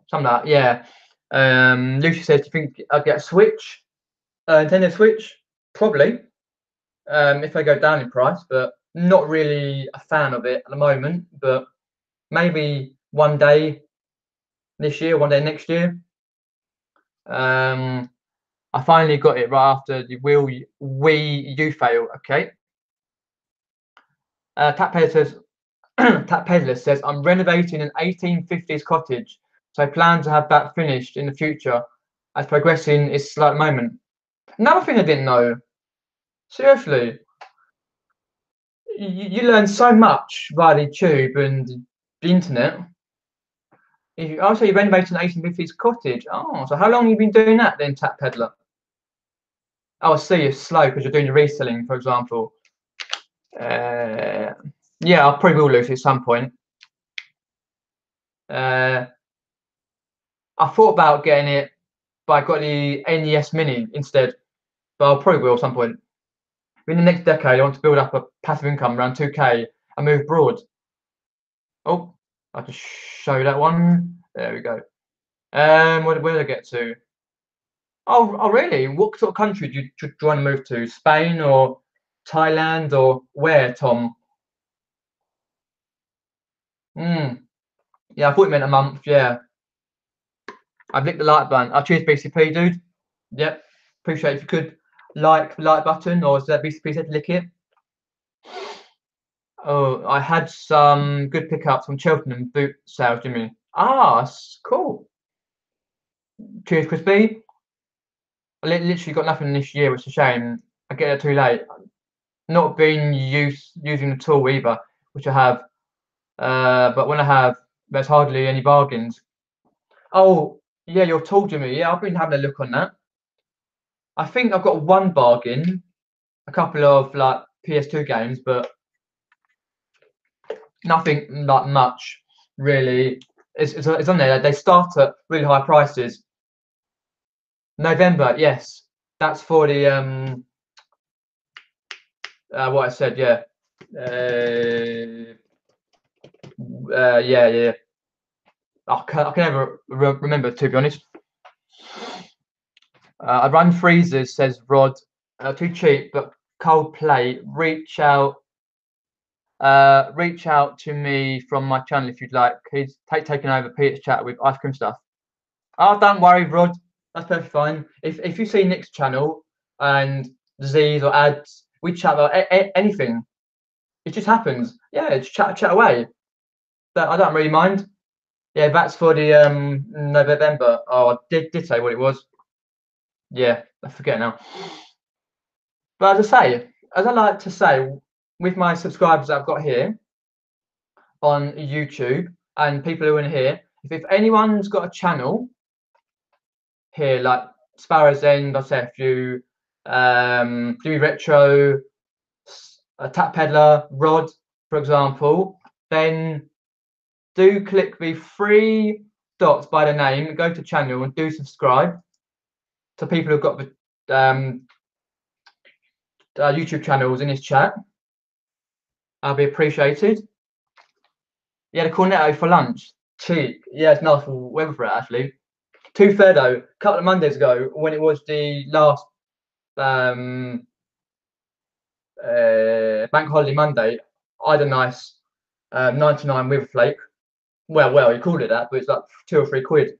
Something like that, yeah. Lucy says, do you think I'll get a Switch? Nintendo Switch? Probably. If they go down in price, but not really a fan of it at the moment. But maybe one day this year, one day next year. I finally got it right after the Wii U fail. Okay. Tap Peddler says, I'm renovating an 1850s cottage, so I plan to have that finished in the future, as progressing is slow at the moment. Another thing I didn't know. Seriously, you learn so much via the tube and the internet. Also, you renovated an 1850s cottage. Oh, so how long have you been doing that then, Tap Peddler? Oh, I see, you're slow because you're doing your reselling, for example. Yeah, I probably will lose it at some point. I thought about getting it, but I got the NES Mini instead. But I probably will at some point. In the next decade, I want to build up a passive income around 2K and move abroad. Oh, I just show that one. There we go. Where did I get to? Oh, really? What sort of country do you want to move to? Spain or Thailand or where, Tom? Yeah, I thought you meant a month. Yeah, I've licked the like button. I'll cheers, BCP, dude. Yep, appreciate if you could like the like button, or is that BCP said to lick it? Oh, I had some good pickups from Cheltenham boot sales, Jimmy. Ah, cool. Cheers, Chris B. I literally got nothing this year, which is a shame. I get it too late. Not been using the tool either, which I have. But when I have, there's hardly any bargains. Oh, yeah, your tool, Jimmy. Yeah, I've been having a look on that. I think I've got one bargain, a couple of like PS2 games, but nothing like much really. It's on there. They start at really high prices. November, yes, that's for the what I said, yeah. Yeah. I can never remember, to be honest. I run freezers, says Rod. Too cheap, but cold plate. Reach out to me from my channel if you'd like. He's taking over Peter's chat with ice cream stuff. Oh, don't worry, Rod. That's perfectly fine. If you see Nick's channel and disease or ads, we chat about anything. It just happens. Yeah, just chat away. But I don't really mind. Yeah, that's for the November. Oh, I did say what it was. Yeah, I forget now. But as I like to say, with my subscribers I've got here on YouTube and people who are in here, if anyone's got a channel here like Sparrow's End, I say a few, Jimmy Retro, Tap Peddler, Rod, for example, then do click the three dots by the name, go to channel and do subscribe to people who've got the YouTube channels in this chat. I'll be appreciated. Yeah, the cornetto for lunch. Cheap. Yeah, it's nice weather for it actually. To be fair though, a couple of Mondays ago, when it was the last bank holiday Monday, I had a nice 99 with a flake. Well, you called it that, but it's like £2 or £3.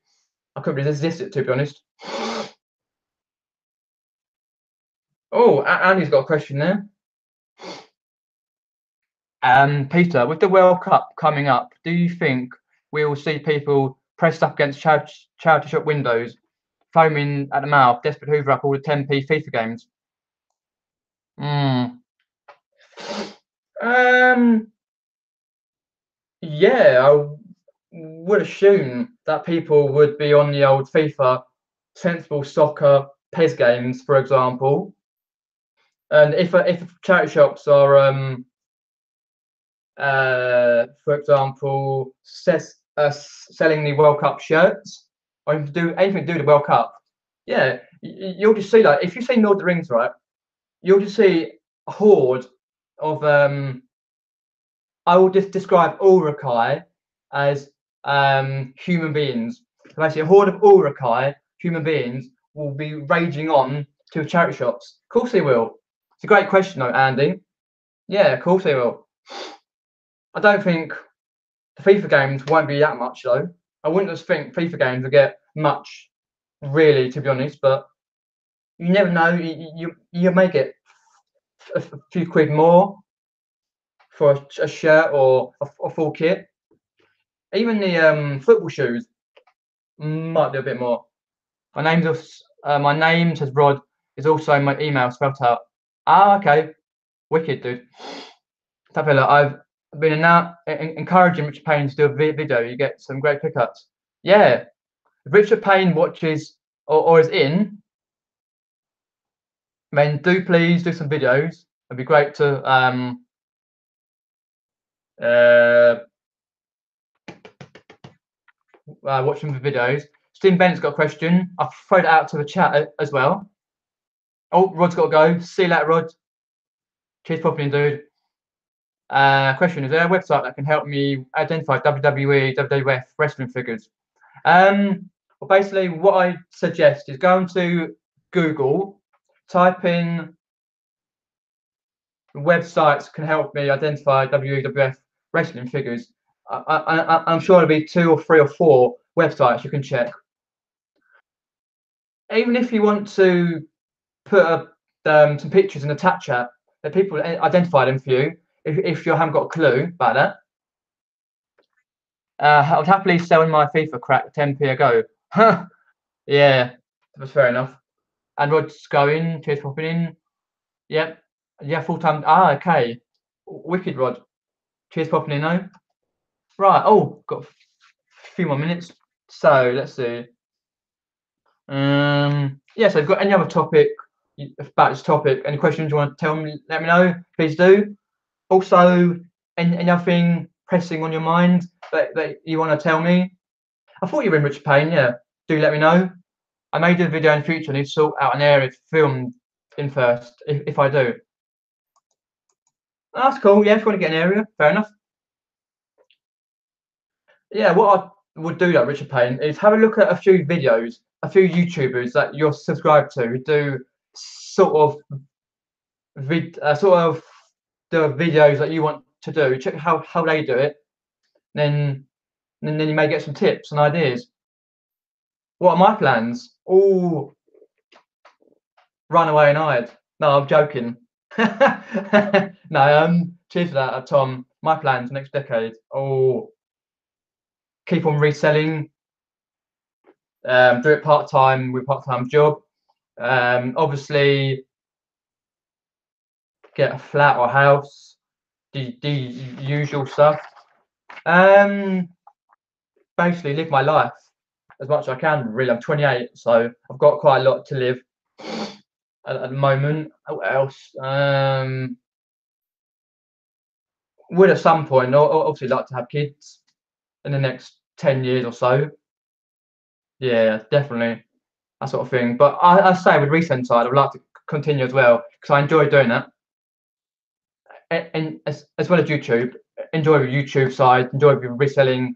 I couldn't resist it, to be honest. Oh, Andy's got a question there. Peter, with the World Cup coming up, do you think we will see people pressed up against charity shop windows, foaming at the mouth, desperate to hoover up all the 10p FIFA games? Yeah, I would assume that people would be on the old FIFA sensible soccer PES games, for example. And if charity shops are for example, selling the World Cup shirts or anything to do with the World Cup, yeah, you'll just see, like, if you say Lord of the Rings, right, you'll just see a horde of I will just describe Urukai as human beings. So basically, a horde of Urukai human beings will be raging on to charity shops. Of course they will. It's a great question, though, Andy. Yeah, of course they will. I don't think the FIFA games won't be that much though. I wouldn't just think FIFA games will get much, really, to be honest. But you never know. You may get a few quid more for a shirt or a full kit. Even the football shoes might be a bit more. My name, says Rod, is also my email spelled out. Ah, okay, wicked, dude. Tapella, I've been encouraging Richard Payne to do a video. You get some great pickups. Yeah, if Richard Payne watches or is in, then do please do some videos. It'd be great to watch some of the videos. Stephen Bennett's got a question. I've thrown it out to the chat as well. Oh, Rod's got to go. See you later, Rod. Cheers, popping in, dude. Question: is there a website that can help me identify WWE, WWF wrestling figures? Well, basically, what I suggest is go into Google, type in websites can help me identify WWF wrestling figures. I'm sure there'll be 2 or 3 or 4 websites you can check. Even if you want to put some pictures in the chat chat, that people identify them for you. If you haven't got a clue about that, I would happily sell my FIFA crack 10p a go. Yeah, that's fair enough. And Rod's going. Cheers for popping in. Yep. Yeah, full time. Ah, okay. Wicked, Rod. Cheers for popping in, though. Right. Oh, got a few more minutes. So let's see. Yeah. So, if you've got any other topic about this topic, any questions you want to tell me, let me know. Please do. Also, anything pressing on your mind that you want to tell me, I thought you were in Richard Payne, yeah. Do let me know. I may do a video in the future. I need to sort out an area to film in first, if I do. Oh, that's cool, yeah, if you want to get an area, fair enough. Yeah, what I would do, like Richard Payne, is have a look at a few videos, a few YouTubers that you're subscribed to who do sort of the videos that you want to do. Check how they do it, then you may get some tips and ideas. What are my plans? Oh, run away and hide. No, I'm joking. No, cheers for that, Tom. My plans next decade. Oh, keep on reselling. Do it part time with part-time job. Obviously, get a flat or house. The usual stuff. Basically, live my life as much as I can. Really, I'm 28, so I've got quite a lot to live at the moment. What else? Would at some point obviously like to have kids in the next 10 years or so. Yeah, definitely that sort of thing. But I say with Reselling side, I'd like to continue as well because I enjoy doing that. And as well as YouTube, enjoy the YouTube side, enjoy the reselling,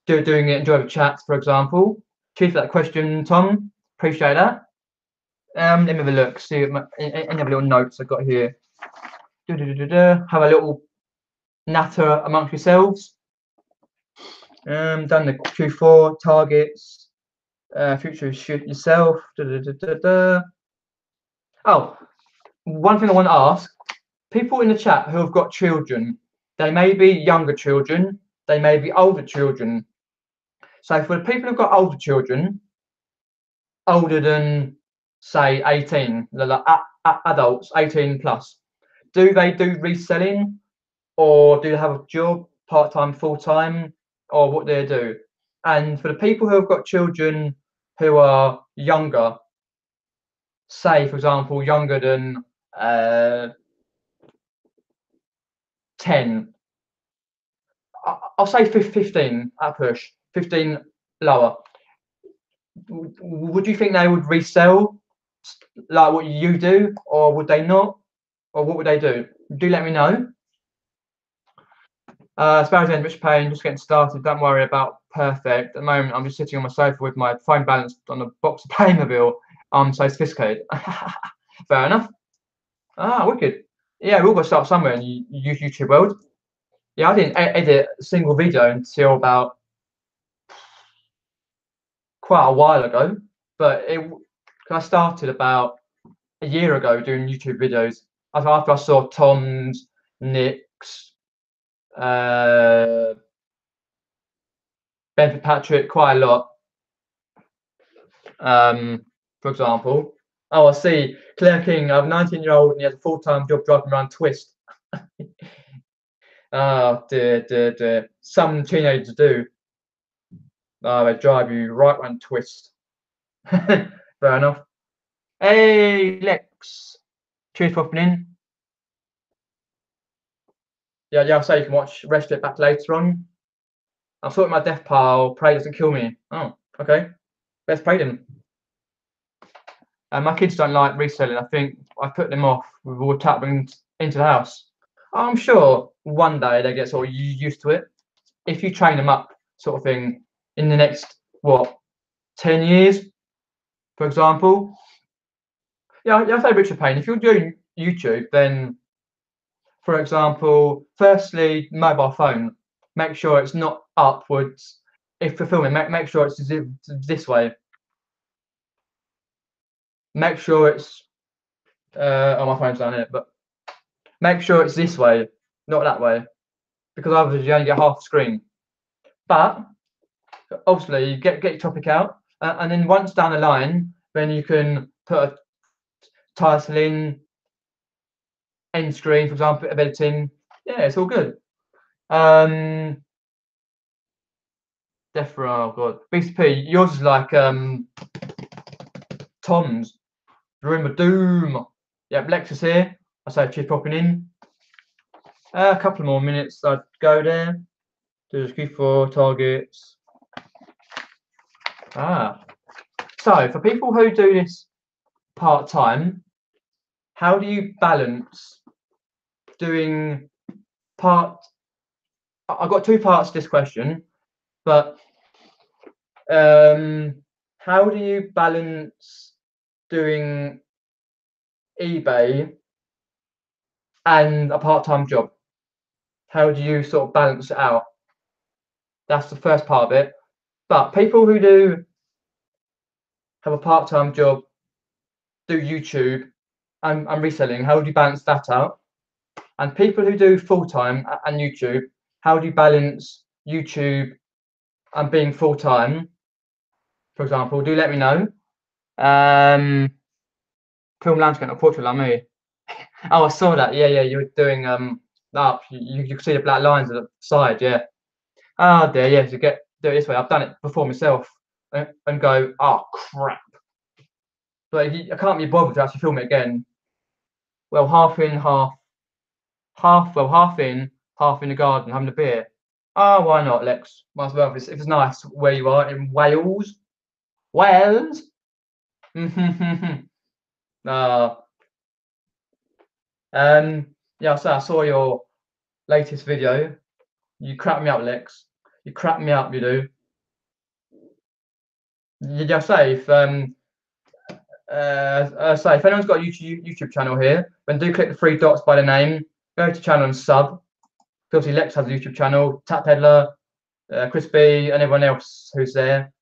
doing it, enjoy the chats, for example. Cheers for that question, Tom. Appreciate that. Let me have a look, see any other little notes I've got here. Have a little natter amongst yourselves. Done the Q4 targets, future shoot yourself. Oh, one thing I want to ask people in the chat who have got children, they may be younger children, they may be older children. So for the people who've got older children, older than say 18, like adults 18 plus, do they do reselling or do they have a job, part-time, full-time, or what do they do? And for the people who have got children who are younger, say for example younger than 10, I'll say 15 at push, 15 lower. Would you think they would resell like what you do, or would they not, or what would they do? Do let me know. As far as Rich Payne, just getting started. Don't worry about perfect. At the moment, I'm just sitting on my sofa with my phone balanced on a box of Playmobil. I'm so sophisticated. Fair enough. Ah, wicked. Yeah, we've got to start somewhere in YouTube world. Yeah, I didn't edit a single video until about quite a while ago, but I started about a year ago doing YouTube videos. After I saw Tom's, Nick's, Ben Fitzpatrick quite a lot. For example, oh, I see Claire King. I'm a 19-year-old and he has a full-time job driving around Twist. Oh dear. Some teenagers do. Oh, they drive you right around Twist. Fair enough. Hey, Lex. Cheers for popping in. Yeah, I'll say you can watch rest of it back later on. I'm sorting my death pile. Pray doesn't kill me. Oh, okay. Let's pray then. My kids don't like reselling. I think I put them off with all tapping into the house. I'm sure one day they get sort of used to it. If you train them up, sort of thing, in the next, what, 10 years, for example. Yeah, I say Richard Payne, if you're doing YouTube, then, for example, firstly, mobile phone, make sure it's not upwards. If you're filming, make sure it's this way. Make sure it's, oh, my phone's down here, but make sure it's this way, not that way, because otherwise you only get half the screen. But obviously, you get your topic out, and then once down the line, then you can put a title in, end screen, for example, bit of editing. Yeah, it's all good. Oh god, BCP, yours is like Tom's Room of Doom. Yeah, Lex is here. I say cheers popping in. A couple more minutes. I'd go there. Do the Q4 targets. So for people who do this part-time, how do you balance doing part? I've got two parts to this question, but how do you balance doing eBay and a part-time job? How do you sort of balance it out? That's the first part of it. But people who do have a part-time job, do YouTube and reselling, how do you balance that out? And people who do full-time and YouTube, how do you balance YouTube and being full-time? For example, do let me know. Film landscape or portrait like me. Oh, I saw that. Yeah, you were doing up. You could see the black lines at the side. Yeah. Oh dear. Yes, you do it this way. I've done it before myself, and go, oh crap. But I can't be bothered to actually film it again. Well, half in, half in, half in the garden having a beer. Oh, why not, Lex? Might as well if it's nice where you are in Wales. Wales. uh, yeah, so I saw your latest video. You crap me up, Lex. You crap me up, you do. You just say if anyone's got a YouTube channel here, then do click the three dots by the name, go to channel and sub. Obviously, Lex has a YouTube channel, Tap Peddler, Crispy, and everyone else who's there.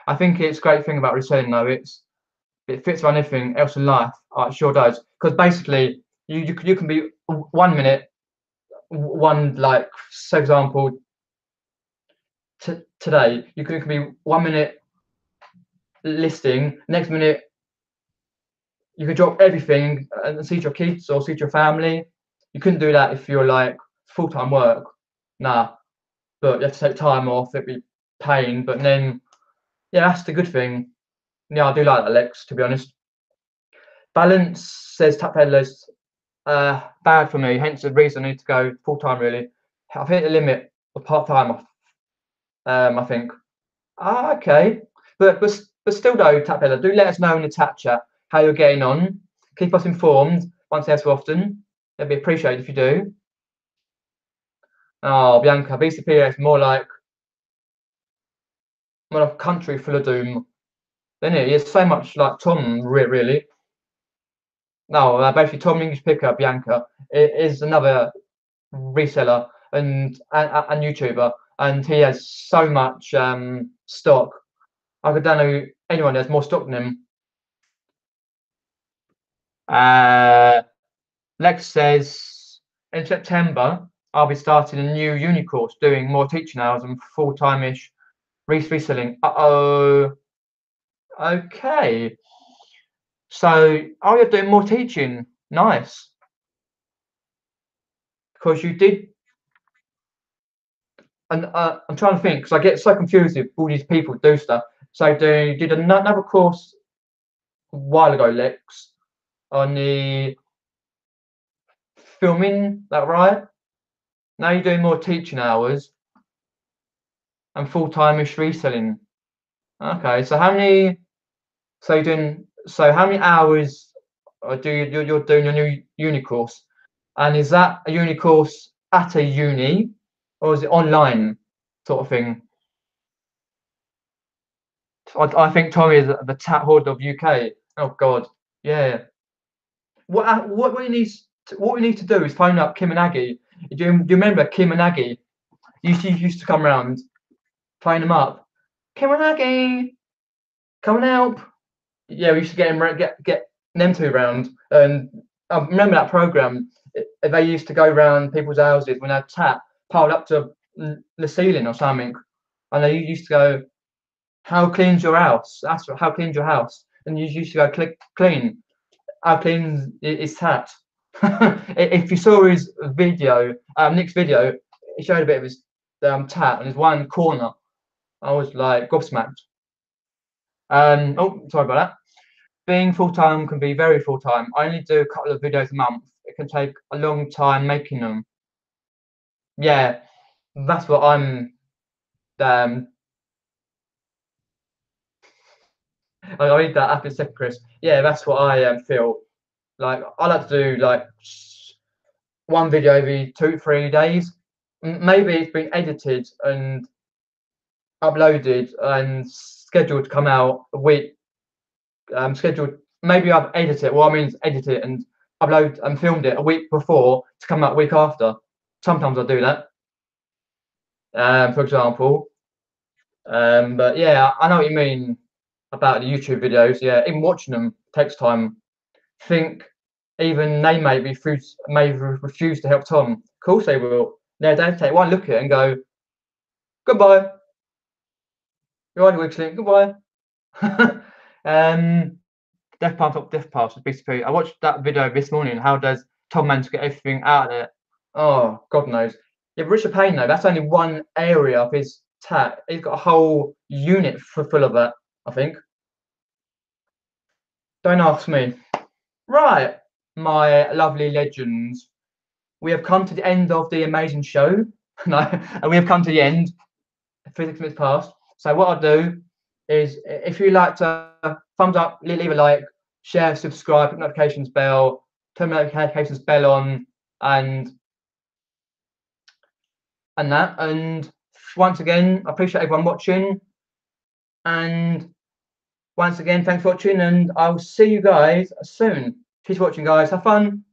I think it's a great thing about reselling though. It fits on anything else in life. Oh, it sure does. Because basically, you can be 1 minute, like, for example, today you can be 1 minute listing, next minute you could drop everything and see your kids or see your family. You couldn't do that if you're like full-time work. Nah, but you have to take time off. It'd be pain, but then yeah, that's the good thing. Yeah, I do like that, Alex, to be honest. Balance, says Tap Peddlers, bad for me, hence the reason I need to go full-time, really. I've hit the limit of part-time, I think. Okay. But still though, Tap Peddler, do let us know in the chat how you're getting on. Keep us informed once every so often. It'd be appreciated if you do. Oh, Bianca, BCP is more like a country full of doom. Isn't it? It's so much like Tom, really. No, basically Tom English Picker, Bianca, is another reseller and YouTuber, and he has so much stock. I don't know anyone has more stock than him. Lex says in September I'll be starting a new uni course, doing more teaching hours and full-time-ish reselling. Okay. So, oh, you're doing more teaching. Nice. Because you did, and I'm trying to think because I get so confused with all these people do stuff. So, you did another course a while ago, Lex, on the filming. That right? Now you're doing more teaching hours and full-time-ish reselling. Okay, so how many? So you're doing. So how many hours you're doing your new uni course? And is that a uni course at a uni, or is it online sort of thing? I think Tommy is the tat horde of UK. Oh God, yeah. What we need to do is phone up Kim and Aggie. Do you remember Kim and Aggie? Used to come around, phone them up. Kim and Aggie, come and help. Yeah, we used to get them two around. And I remember that program. They used to go around people's houses when they had tap piled up to the ceiling or something, and they used to go, "How clean's your house?" That's how clean's your house, and you used to go, "Click clean." How clean is tap? If you saw his video, Nick's video, it showed a bit of his tap and his one corner. I was like gobsmacked. Oh, sorry about that. Being full-time can be very full-time. I only do a couple of videos a month. It can take a long time making them. Yeah, that's what I'm. Um, I read that after second, Chris. Yeah, that's what I feel. Like I like to do like one video every 2 3 days. Maybe it's been edited and uploaded and scheduled to come out a week. Scheduled. Maybe I've edited it. Well, I mean, edit it and upload and filmed it a week before to come out a week after. Sometimes I do that. For example. But yeah, I know what you mean about the YouTube videos. Yeah, even watching them takes time. Think even they refuse to help Tom. Of course they will. They take one look at it and go, goodbye. You're right, Wixley. Goodbye. um, Death Path up Death Path is basically. I watched that video this morning. How does Tom manage to get everything out of it? Oh, God knows. Yeah, but Richard Payne though, that's only one area of his tat. He's got a whole unit full of that. I think. Don't ask me. Right, my lovely legends. We have come to the end of the amazing show. No, and we have come to the end. 6 minutes past. So what I'll do is, if you like to thumbs up, leave a like, share, subscribe, put notifications bell, turn the notifications bell on, and that. And once again, I appreciate everyone watching. And once again, thanks for watching, and I'll see you guys soon. Keep watching, guys. Have fun.